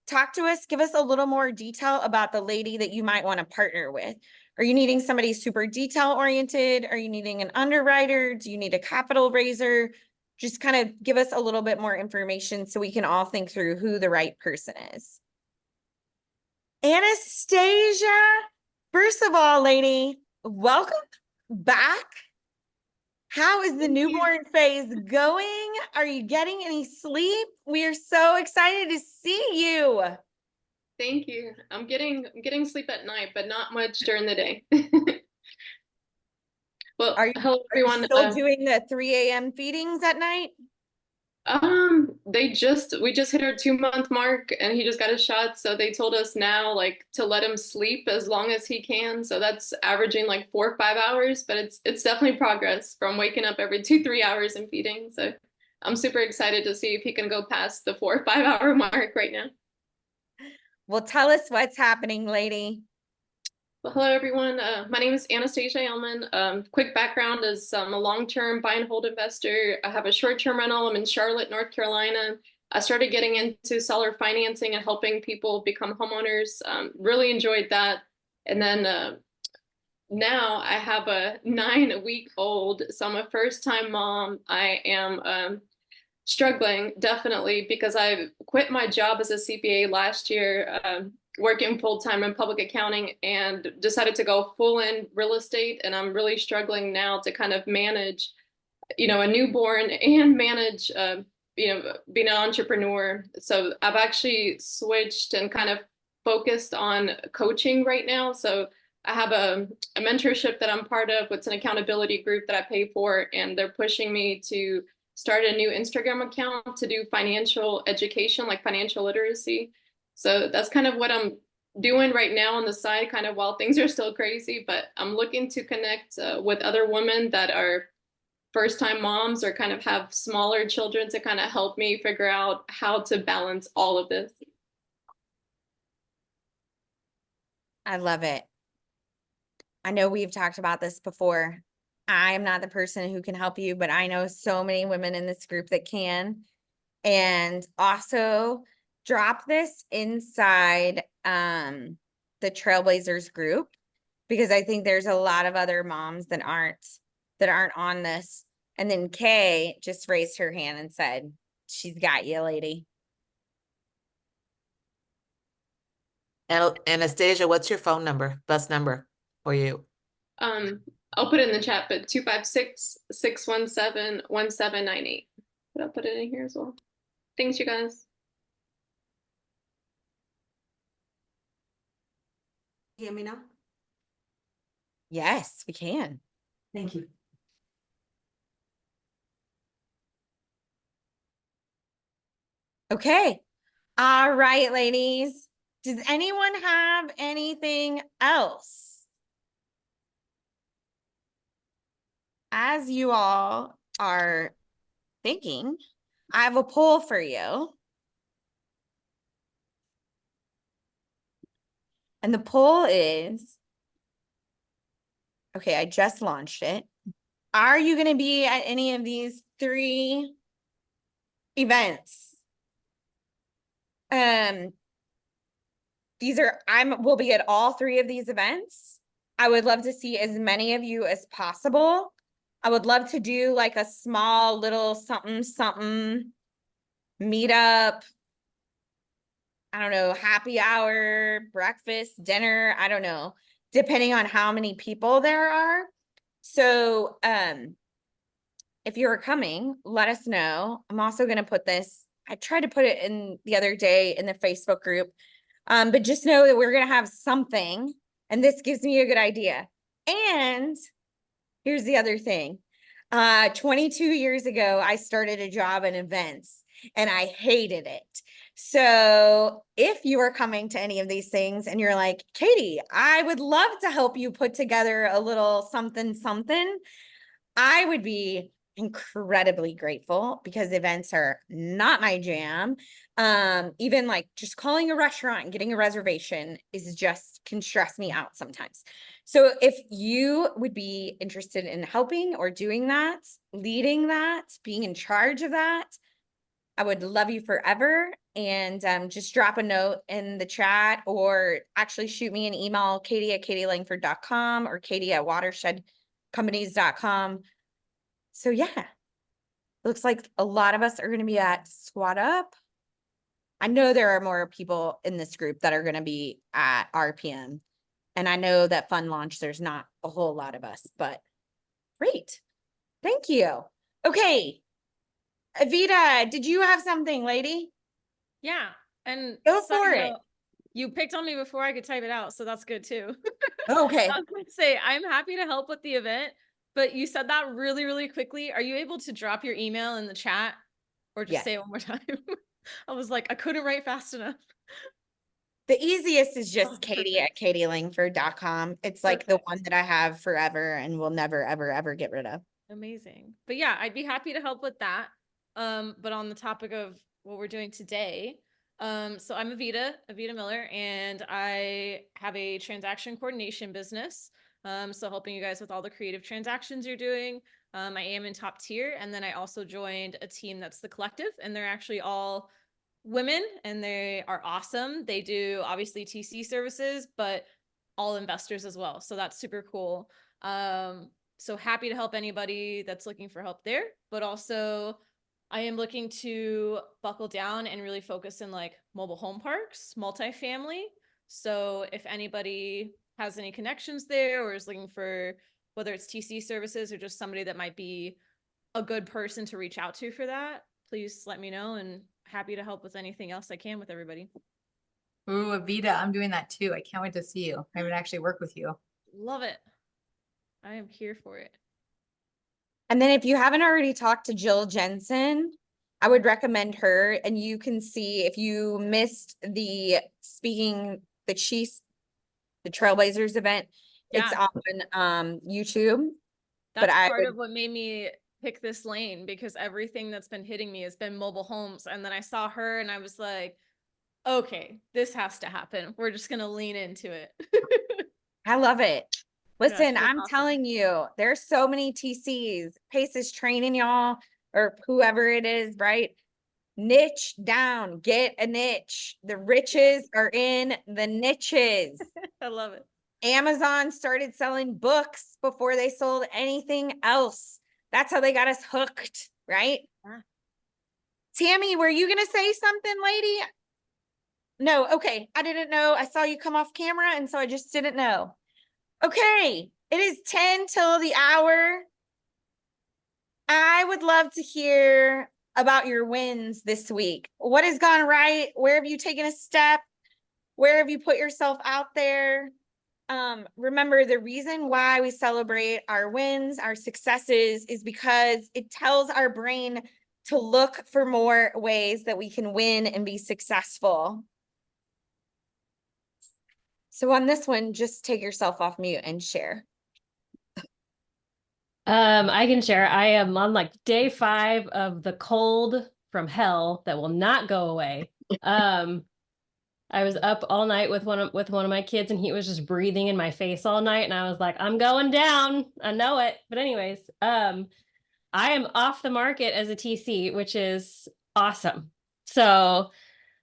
talk to us, give us a little more detail about the lady that you might want to partner with. Are you needing somebody super detail oriented? Are you needing an underwriter? Do you need a capital raiser? Just kind of give us a little bit more information so we can all think through who the right person is. Anastasia, first of all, lady, welcome back. How is the newborn phase going? Are you getting any sleep? We are so excited to see you. Thank you. I'm getting sleep at night, but not much during the day. Well, hello everyone. Still doing the 3 a.m. feedings at night? We just hit our 2-month mark and he just got a shot. So they told us now like to let him sleep as long as he can. So that's averaging like 4 or 5 hours, but it's definitely progress from waking up every 2-3 hours and feeding. So I'm super excited to see if he can go past the 4 or 5 hour mark right now. Well, tell us what's happening, lady. Well, hello, everyone. My name is Anastasia Elman. Quick background is I'm a long-term buy and hold investor. I have a short-term rental. I'm in Charlotte, North Carolina. I started getting into seller financing and helping people become homeowners. Really enjoyed that. And then now I have a 9-week-old, so I'm a first-time mom. I am struggling definitely because I quit my job as a CPA last year, working full-time in public accounting, and decided to go full in real estate. And I'm really struggling now to kind of manage, a newborn and manage, being an entrepreneur. So I've actually switched and kind of focused on coaching right now. So I have a mentorship that I'm part of. It's an accountability group that I pay for, and they're pushing me to start a new Instagram account to do financial education, like financial literacy. So that's kind of what I'm doing right now on the side, kind of while things are still crazy, but I'm looking to connect with other women that are first-time moms or kind of have smaller children to kind of help me figure out how to balance all of this. I love it. I know we've talked about this before. I am not the person who can help you, but I know so many women in this group that can. And also drop this inside the the Trailblazers group, because I think there's a lot of other moms that aren't on this. And then Kay just raised her hand and said, she's got you, lady. Anastasia, what's your phone number, bus number for you? I'll put it in the chat, but 256-617-1798. But I'll put it in here as well. Thanks, you guys. Hear me now? Yes, we can. Thank you. Okay. All right, ladies. Does anyone have anything else? As you all are thinking, I have a poll for you. And the poll is, okay, I just launched it. Are you going to be at any of these 3 events? We'll be at all 3 of these events. I would love to see as many of you as possible. I would love to do like a small little something meetup. I don't know, happy hour, breakfast, dinner, I don't know, depending on how many people there are. So, if you're coming, let us know. I'm also going to put this, I tried to put it in the other day in the Facebook group. But just know that we're going to have something, and this gives me a good idea. And here's the other thing. 22 years ago, I started a job in events and I hated it. So if you are coming to any of these things and you're like, Katie, I would love to help you put together a little something, I would be incredibly grateful, because events are not my jam. Even like just calling a restaurant and getting a reservation can stress me out sometimes. So if you would be interested in helping or doing that, leading that, being in charge of that, I would love you forever. And just drop a note in the chat, or actually shoot me an email, katie@katielangford.com or katie@watershedcompanies.com. So yeah, looks like a lot of us are going to be at Squat Up. I know there are more people in this group that are going to be at RPM. And I know that Fun Launch, there's not a whole lot of us, but great. Thank you. Okay. Evita, did you have something, lady? Yeah. And Go side for it. note, you picked on me before I could type it out, so that's good too. Okay. I was going to say, I'm happy to help with the event, but you said that really, really quickly. Are you able to drop your email in the chat, or just Yes. say it one more time? I was like, I couldn't write fast enough. The easiest is just Oh, katie@katielangford.com. It's like the one that I have forever and will never, ever, ever get rid of. Amazing. But yeah, I'd be happy to help with that. But on the topic of what we're doing today, so I'm Evita Miller, and I have a transaction coordination business. So helping you guys with all the creative transactions you're doing. I am in top tier, and then I also joined a team that's the Collective, and they're actually all women, and they are awesome. They do obviously TC services, but all investors as well. So that's super cool. So happy to help anybody that's looking for help there, but also I am looking to buckle down and really focus in like mobile home parks, multifamily. So if anybody has any connections there, or is looking for whether it's TC services or just somebody that might be a good person to reach out to for that, please let me know, and happy to help with anything else I can with everybody. Ooh, Avita, I'm doing that too. I can't wait to see you. I would actually work with you. Love it. I am here for it. And then if you haven't already talked to Jill Jensen, I would recommend her. And you can see if you missed the Trailblazers event, it's Yeah. on YouTube. That's But part of what made me pick this lane, because everything that's been hitting me has been mobile homes. And then I saw her and I was like, okay, this has to happen. We're just going to lean into it. I love it. Listen, that's I'm awesome. telling you, there's so many TCs. Pace is training y'all, or whoever it is, right? Niche down, get a niche. The riches are in the niches. I love it. Amazon started selling books before they sold anything else. That's how they got us hooked, right? Yeah. Tammy, were you gonna say something, lady? No, okay. I didn't know. I saw you come off camera, and so I just didn't know. Okay, it is 10 till the hour. I would love to hear about your wins this week. What has gone right? Where have you taken a step? Where have you put yourself out there? Remember, the reason why we celebrate our wins, our successes, is because it tells our brain to look for more ways that we can win and be successful. So on this one, just take yourself off mute and share. I can share. I am on like day 5 of the cold from hell that will not go away. I was up all night with one of my kids, and he was just breathing in my face all night, and I was like, I'm going down. I know it. But anyways, I am off the market as a TC, which is awesome. So,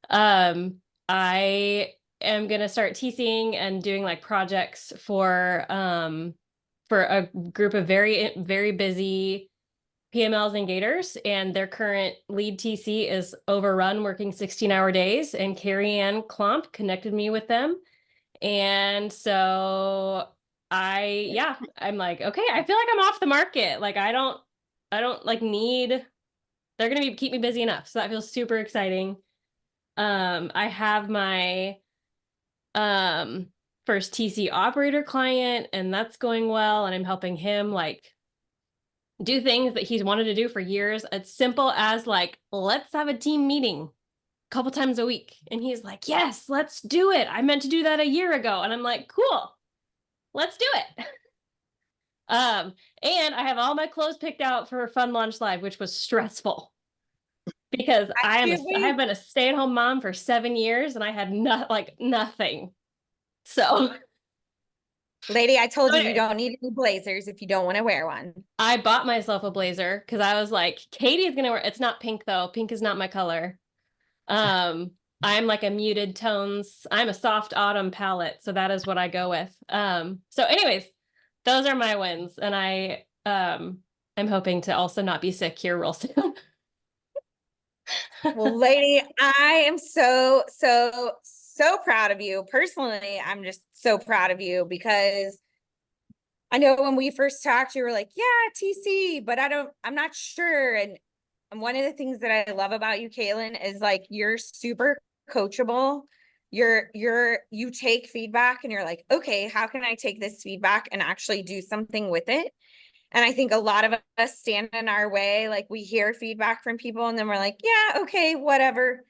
I am gonna start TCing and doing like projects for a group of very, very busy PMLs and Gators, and their current lead TC is overrun working 16-hour days, and Carrie Ann Klomp connected me with them. And so I'm like, okay, I feel like I'm off the market. Like I don't like need, they're going to keep me busy enough. So that feels super exciting. I have my first TC operator client, and that's going well. And I'm helping him like do things that he's wanted to do for years. It's simple as like, let's have a team meeting a couple times a week. And he's like, yes, let's do it. I meant to do that a year ago. And I'm like, cool, let's do it. And I have all my clothes picked out for Fun Launch Live, which was stressful because I have been a stay-at-home mom for 7 years, and I had nothing. So Lady, I told you don't need any blazers if you don't want to wear one. I bought myself a blazer because I was like, Katie's gonna wear, it's not pink though. Pink is not my color. I'm like a muted tones. I'm a soft autumn palette, so that is what I go with. So anyways, those are my wins, and I'm hoping to also not be sick here real soon. Well, lady, I am so proud of you. Personally, I'm just so proud of you because I know when we first talked, you were like, yeah, TC, but I'm not sure. And one of the things that I love about you, Kaylin, is like, you're super coachable. You take feedback and you're like, okay, how can I take this feedback and actually do something with it? And I think a lot of us stand in our way. Like we hear feedback from people and then we're like, yeah, okay, whatever.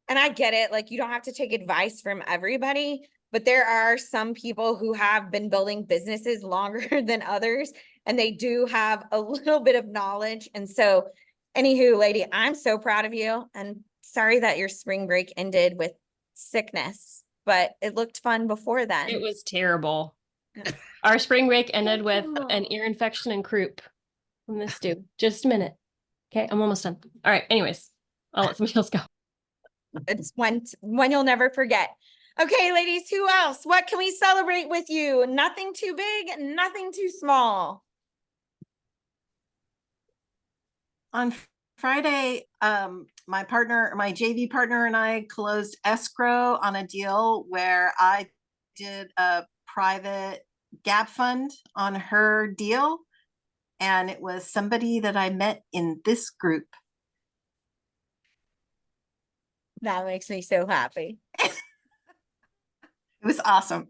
And I get it. Like you don't have to take advice from everybody, but there are some people who have been building businesses longer than others, and they do have a little bit of knowledge. And so anywho, lady, I'm so proud of you, and sorry that your spring break ended with sickness, but it looked fun before then. It was terrible. Our spring break ended with an ear infection and croup from this dude. Just a minute. Okay, I'm almost done. All right, anyways, I'll let somebody else go. It's one you'll never forget. Okay, ladies, who else? What can we celebrate with you? Nothing too big, nothing too small. On Friday, my JV partner and I closed escrow on a deal where I did a private gap fund on her deal. And it was somebody that I met in this group. That makes me so happy. It was awesome.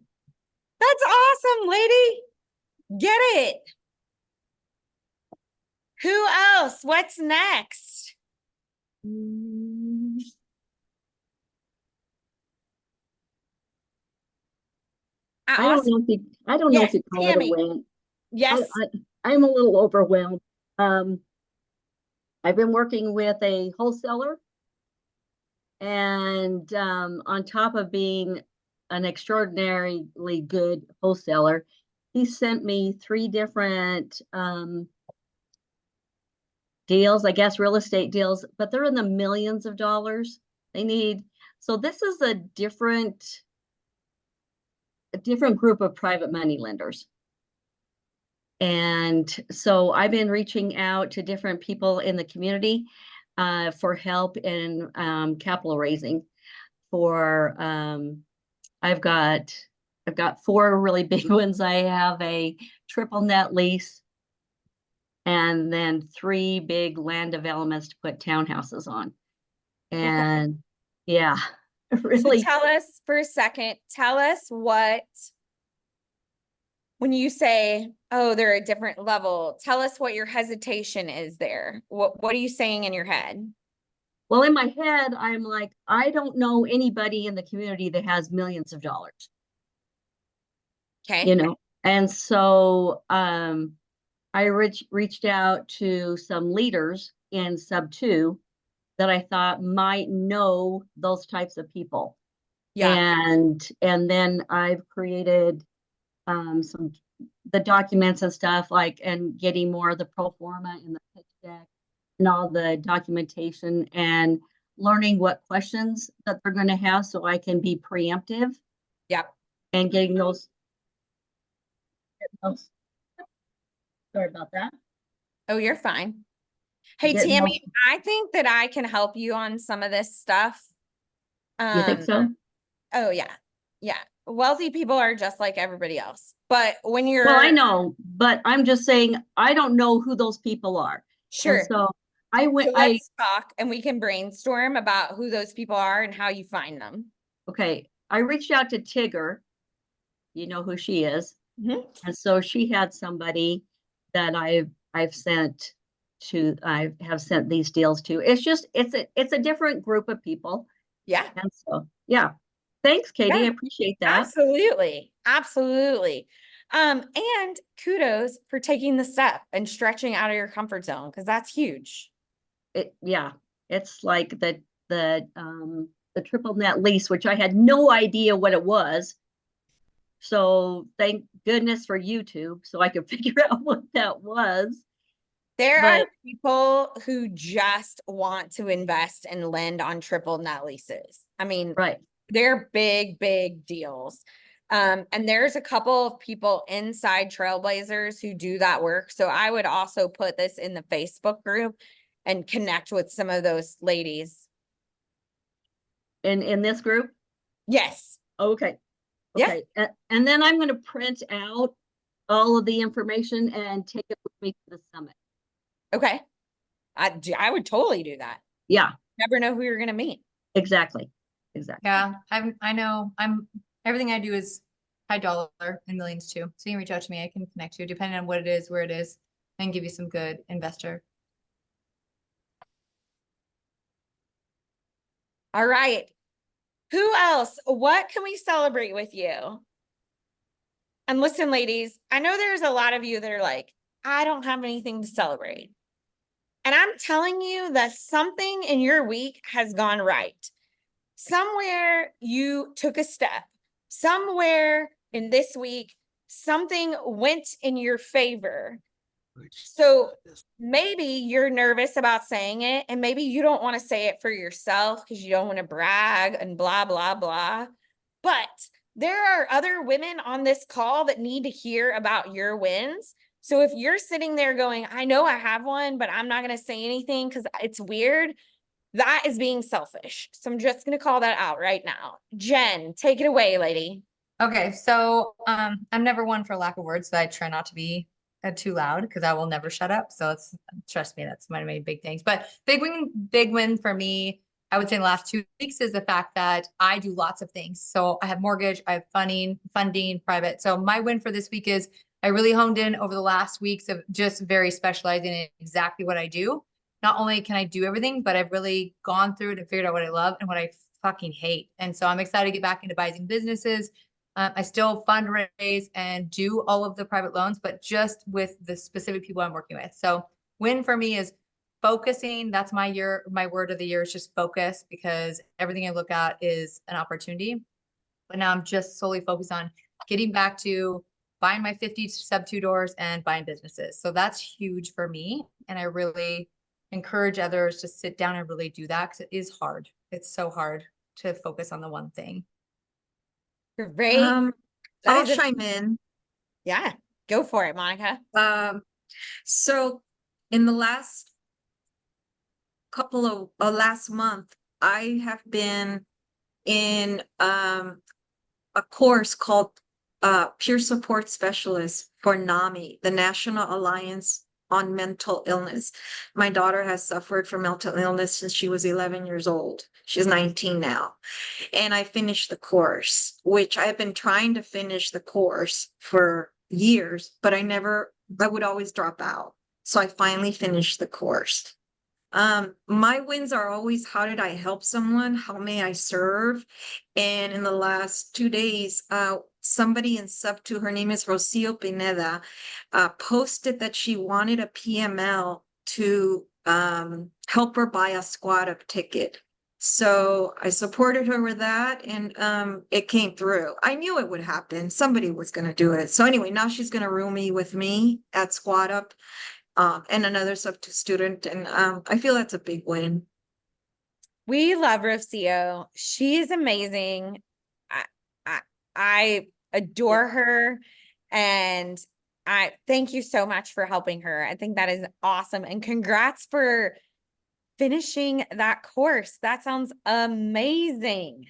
That's awesome, lady. Get it. Who else? What's next? I don't know if you call it a win. Yes. I'm a little overwhelmed. I've been working with a wholesaler, and on top of being an extraordinarily good wholesaler, he sent me 3 different deals, I guess, real estate deals, but they're in the millions of dollars. They need, so this is a different group of private money lenders. And so I've been reaching out to different people in the community for help in capital raising for I've got 4 really big ones. I have a triple net lease and then 3 big land developments to put townhouses on. And yeah, really. So tell us for a second, when you say, oh, they're a different level, tell us what your hesitation is there. What are you saying in your head? Well, in my head, I'm like, I don't know anybody in the community that has millions of dollars. Okay. You know, and so I reached out to some leaders in sub 2 that I thought might know those types of people. Yeah. And then I've created the documents and stuff, like, and getting more of the pro forma and the pitch deck and all the documentation and learning what questions that they're going to have so I can be preemptive. Yep. And getting those. Sorry about that. Oh, you're fine. Hey, Tammy, I think that I can help you on some of this stuff. You think so? Oh, yeah. Yeah. Wealthy people are just like everybody else. But when you're. Well, I know, but I'm just saying, I don't know who those people are. Sure. And so let's talk and we can brainstorm about who those people are and how you find them. Okay. I reached out to Tigger. You know who she is. Mm-hmm. And so she had somebody that I have sent these deals to. It's a different group of people. Yeah. And so, yeah. Thanks, Katie. Yeah, I appreciate that. Absolutely. Absolutely. And kudos for taking the step and stretching out of your comfort zone, because that's huge. It's like the triple net lease, which I had no idea what it was. So thank goodness for YouTube, so I could figure out what that was. There are people who just want to invest and lend on triple net leases. I mean, right. They're big, big deals. And there's a couple of people inside Trailblazers who do that work. So I would also put this in the Facebook group and connect with some of those ladies. In this group? Yes. Okay. Okay. Yeah. And then I'm going to print out all of the information and take it with me to the summit. Okay. I would totally do that. Yeah. Never know who you're going to meet. Exactly. Yeah. I know everything I do is high dollar and millions too. So you can reach out to me. I can connect you depending on what it is, where it is, and give you some good investor. All right. Who else? What can we celebrate with you? And listen, ladies, I know there's a lot of you that are like, I don't have anything to celebrate. And I'm telling you that something in your week has gone right. Somewhere you took a step. Somewhere in this week, something went in your favor. So maybe you're nervous about saying it, and maybe you don't want to say it for yourself because you don't want to brag and blah, blah, blah. But there are other women on this call that need to hear about your wins. So if you're sitting there going, I know I have one, but I'm not going to say anything because it's weird, that is being selfish. So I'm just going to call that out right now. Jen, take it away, lady. Okay. So I'm never one for lack of words, so I try not to be too loud because I will never shut up. So trust me, that's one of my big things. But big win for me, I would say in the last 2 weeks is the fact that I do lots of things. So I have mortgage, I have funding, private. So my win for this week is I really honed in over the last weeks of just very specializing in exactly what I do. Not only can I do everything, but I've really gone through it and figured out what I love and what I fucking hate. And so I'm excited to get back into buying businesses. I still fundraise and do all of the private loans, but just with the specific people I'm working with. So win for me is focusing. That's my word of the year is just focus, because everything I look at is an opportunity. But now I'm just solely focused on getting back to buying my 50 sub 2 doors and buying businesses. So that's huge for me. And I really encourage others to sit down and really do that because it is hard. It's so hard to focus on the one thing. Great. I'll is a- chime in. Yeah, go for it, Monica. So in the last last month, I have been in a course called Peer Support Specialist for NAMI, the National Alliance on Mental Illness. My daughter has suffered from mental illness since she was 11 years old. She's 19 now. And I finished the course, which I've been trying to finish the course for years, but I would always drop out. So I finally finished the course. My wins are always, how did I help someone? How may I serve? And in the last 2 days, somebody in sub 2, her name is Rocio Pineda, posted that she wanted a PML to help her buy a squad up ticket. So I supported her with that, and it came through. I knew it would happen. Somebody was going to do it. So anyway, now she's going to room with me at Squad Up. And another sub 2 student. And I feel that's a big win. We love Rocio. She is amazing. I adore her. And I thank you so much for helping her. I think that is awesome. And congrats for finishing that course. That sounds amazing.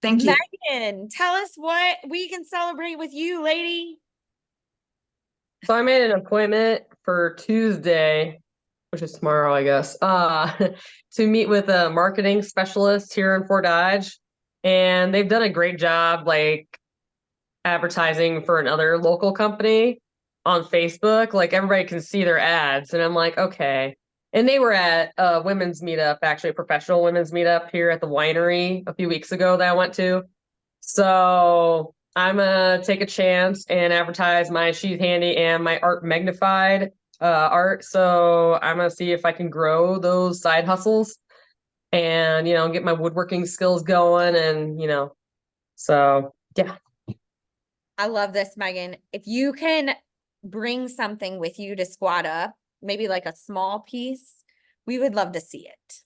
Thank you. Megan, tell us what we can celebrate with you, lady. So I made an appointment for Tuesday, which is tomorrow, I guess, to meet with a marketing specialist here in Fort Dodge. And they've done a great job, like advertising for another local company on Facebook. Like everybody can see their ads. And I'm like, okay. And they were at a women's meetup, actually a professional women's meetup here at the winery a few weeks ago that I went to. So I'm gonna take a chance and advertise my She's Handy and my Art Magnified art. So I'm gonna see if I can grow those side hustles and, get my woodworking skills going and, so yeah. I love this, Megan. If you can bring something with you to Squad Up, maybe like a small piece, we would love to see it.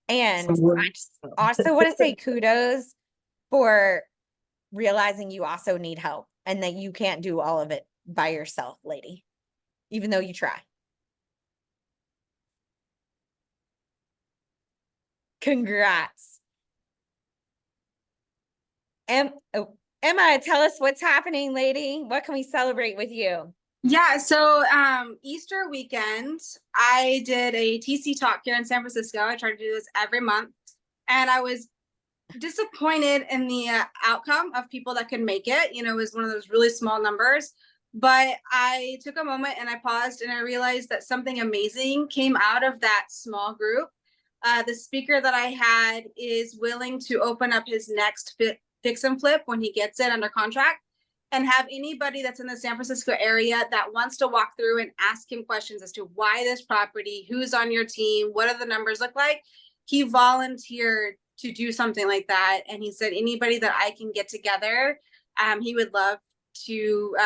And I just also want to say kudos for realizing you also need help and that you can't do all of it by yourself, lady, even though you try. Congrats. Emma, tell us what's happening, lady. What can we celebrate with you? Yeah, so Easter weekend, I did a TC talk here in San Francisco. I try to do this every month, and I was disappointed in the outcome of people that could make it. It was one of those really small numbers, but I took a moment and I paused and I realized that something amazing came out of that small group. The speaker that I had is willing to open up his next fix and flip when he gets it under contract, and have anybody that's in the San Francisco area that wants to walk through and ask him questions as to why this property, who's on your team, what do the numbers look like. He volunteered to do something like that. And he said, anybody that I can get together, he would love to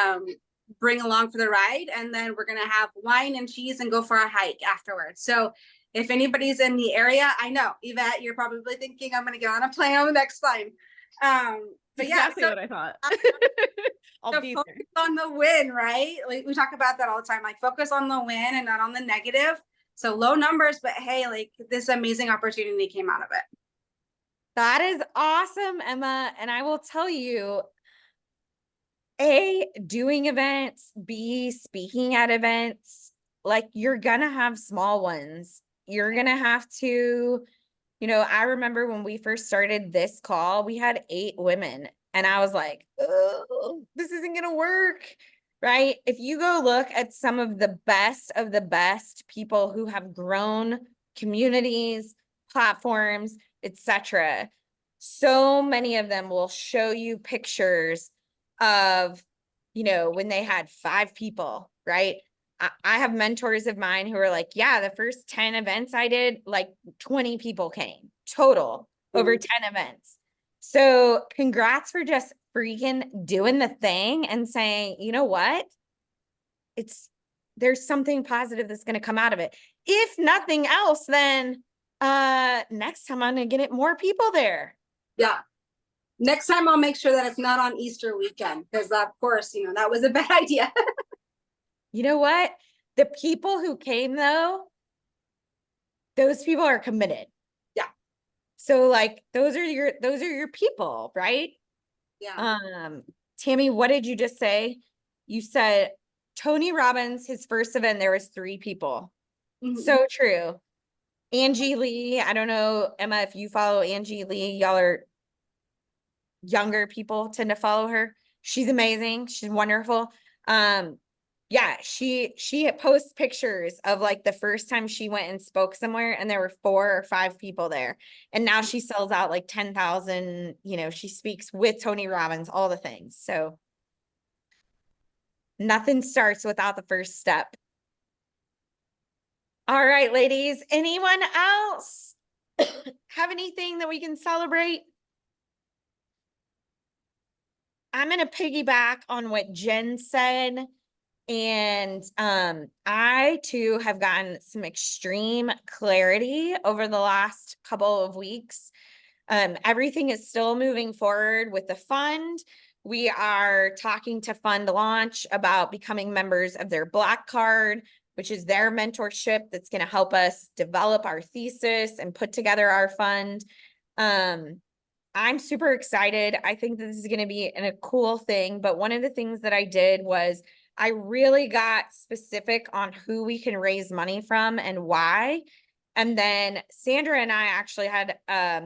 bring along for the ride. And then we're going to have wine and cheese and go for a hike afterwards. So if anybody's in the area, I know, Yvette, you're probably thinking I'm going to get on a plane on the next time. But exactly yeah, what I thought. I'll be focus on the win, right? Like we talk about that all the time, like focus on the win and not on the negative. So low numbers, but hey, like this amazing opportunity came out of it. That is awesome, Emma. And I will tell you, doing events, B, speaking at events, like you're gonna have small ones. You're gonna have to, I remember when we first started this call, we had 8 women and I was like, oh, this isn't gonna work, right? If you go look at some of the best people who have grown communities, platforms, etc., so many of them will show you pictures of, when they had 5 people, right? I have mentors of mine who are like, yeah, the first 10 events I did, like 20 people came total over 10 events. So congrats for just freaking doing the thing and saying, you know what? It's there's something positive that's going to come out of it. If nothing else, then next time I'm going to get more people there. Yeah. Next time I'll make sure that it's not on Easter weekend, because of course, that was a bad idea. You know what? The people who came though, those people are committed. Yeah. So like those are your people, right? Yeah. Tammy, what did you just say? You said Tony Robbins, his first event, there was 3 people. Mhm. So true. Angie Lee, I don't know, Emma, if you follow Angie Lee, y'all are younger people tend to follow her. She's amazing. She's wonderful. Yeah, she posts pictures of like the first time she went and spoke somewhere and there were 4 or 5 people there. And now she sells out like 10,000, she speaks with Tony Robbins, all the things. So nothing starts without the first step. All right, ladies, anyone else have anything that we can celebrate? I'm going to piggyback on what Jen said. And I too have gotten some extreme clarity over the last couple of weeks. Everything is still moving forward with the fund. We are talking to Fund Launch about becoming members of their Black Card, which is their mentorship that's going to help us develop our thesis and put together our fund. I'm super excited. I think this is going to be a cool thing. But one of the things that I did was I really got specific on who we can raise money from and why. And then Sandra and I actually had a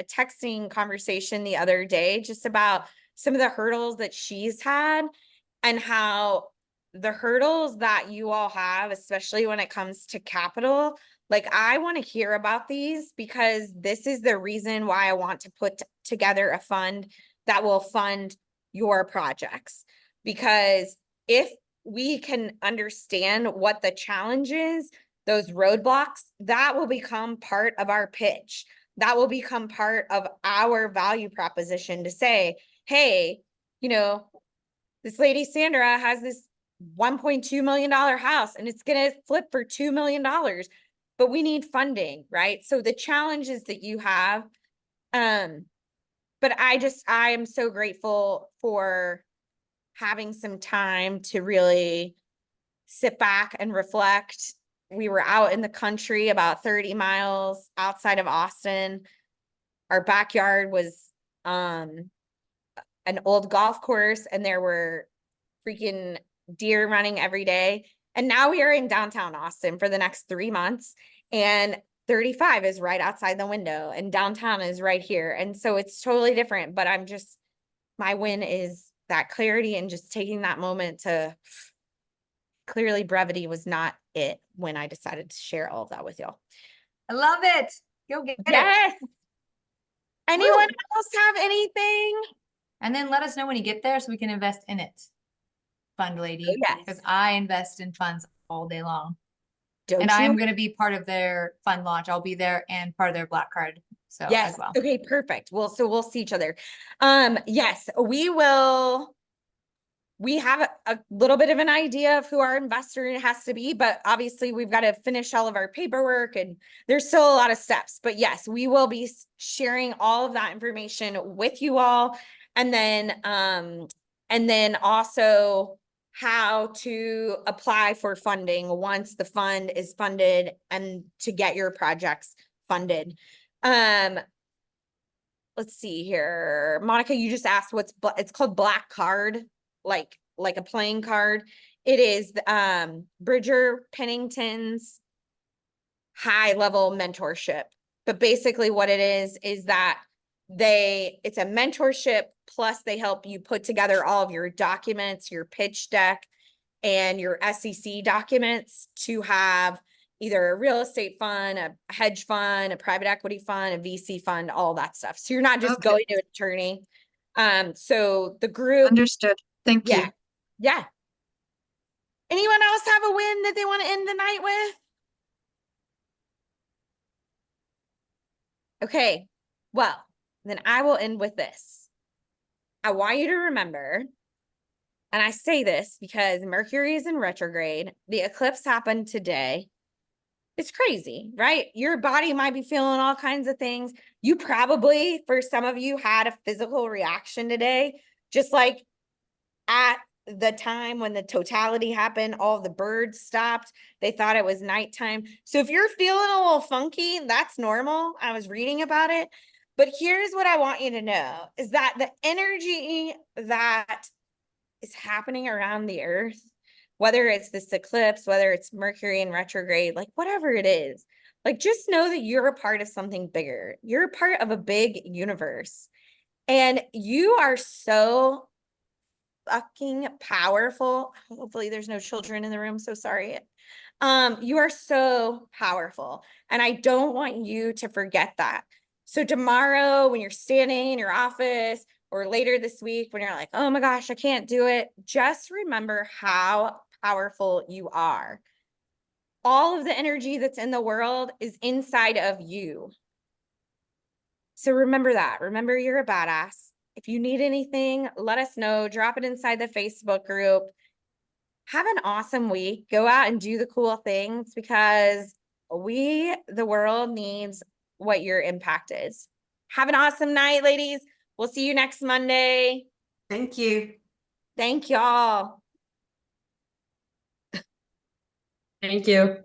texting conversation the other day just about some of the hurdles that she's had and how the hurdles that you all have, especially when it comes to capital, like I want to hear about these because this is the reason why I want to put together a fund that will fund your projects. Because if we can understand what the challenge is, those roadblocks, that will become part of our pitch. That will become part of our value proposition to say, hey, this lady Sandra has this $1.2 million house and it's going to flip for $2 million, but we need funding, right? So the challenges that you have, but I am so grateful for having some time to really sit back and reflect. We were out in the country about 30 miles outside of Austin. Our backyard was an old golf course and there were freaking deer running every day. And now we are in downtown Austin for the next 3 months and 35 is right outside the window and downtown is right here. And so it's totally different, but my win is that clarity and just taking that moment to clearly brevity was not it when I decided to share all of that with y'all. I love it. Go get it. Yes. Anyone else have anything? And then let us know when you get there so we can invest in it. Fund lady. Yes. Because I invest in funds all day long. Don't I you? am going to be part of their fund launch. I'll be there and part of their Black Card. So Yes. as well. Okay, perfect. Well, so we'll see each other. Yes, we will. We have a little bit of an idea of who our investor has to be, but obviously we've got to finish all of our paperwork and there's still a lot of steps. But yes, we will be sharing all of that information with you all. And then also how to apply for funding once the fund is funded and to get your projects funded. Let's see here. Monica, you just asked it's called Black Card, like a playing card. It is Bridger Pennington's high level mentorship. But basically what it is that it's a mentorship plus they help you put together all of your documents, your pitch deck and your SEC documents to have either a real estate fund, a hedge fund, a private equity fund, a VC fund, all that stuff. So you're not just going to an attorney. So the group. Understood. Thank you. Yeah. Anyone else have a win that they want to end the night with? Okay. Well, then I will end with this. I want you to remember And I say this because Mercury is in retrograde. The eclipse happened today. It's crazy, right? Your body might be feeling all kinds of things. You probably, for some of you, had a physical reaction today, just like at the time when the totality happened, all the birds stopped. They thought it was nighttime. So if you're feeling a little funky, that's normal. I was reading about it. But here's what I want you to know is that the energy that is happening around the earth, whether it's this eclipse, whether it's Mercury in retrograde, like whatever it is, like just know that you're a part of something bigger. You're a part of a big universe. And you are so fucking powerful. Hopefully there's no children in the room, so sorry. You are so powerful. And I don't want you to forget that. So tomorrow when you're standing in your office or later this week when you're like, oh my gosh, I can't do it, just remember how powerful you are. All of the energy that's in the world is inside of you. So remember that. Remember you're a badass. If you need anything, let us know. Drop it inside the Facebook group. Have an awesome week. Go out and do the cool things because the world needs what your impact is. Have an awesome night, ladies. We'll see you next Monday. Thank you. Thank y'all. Thank you.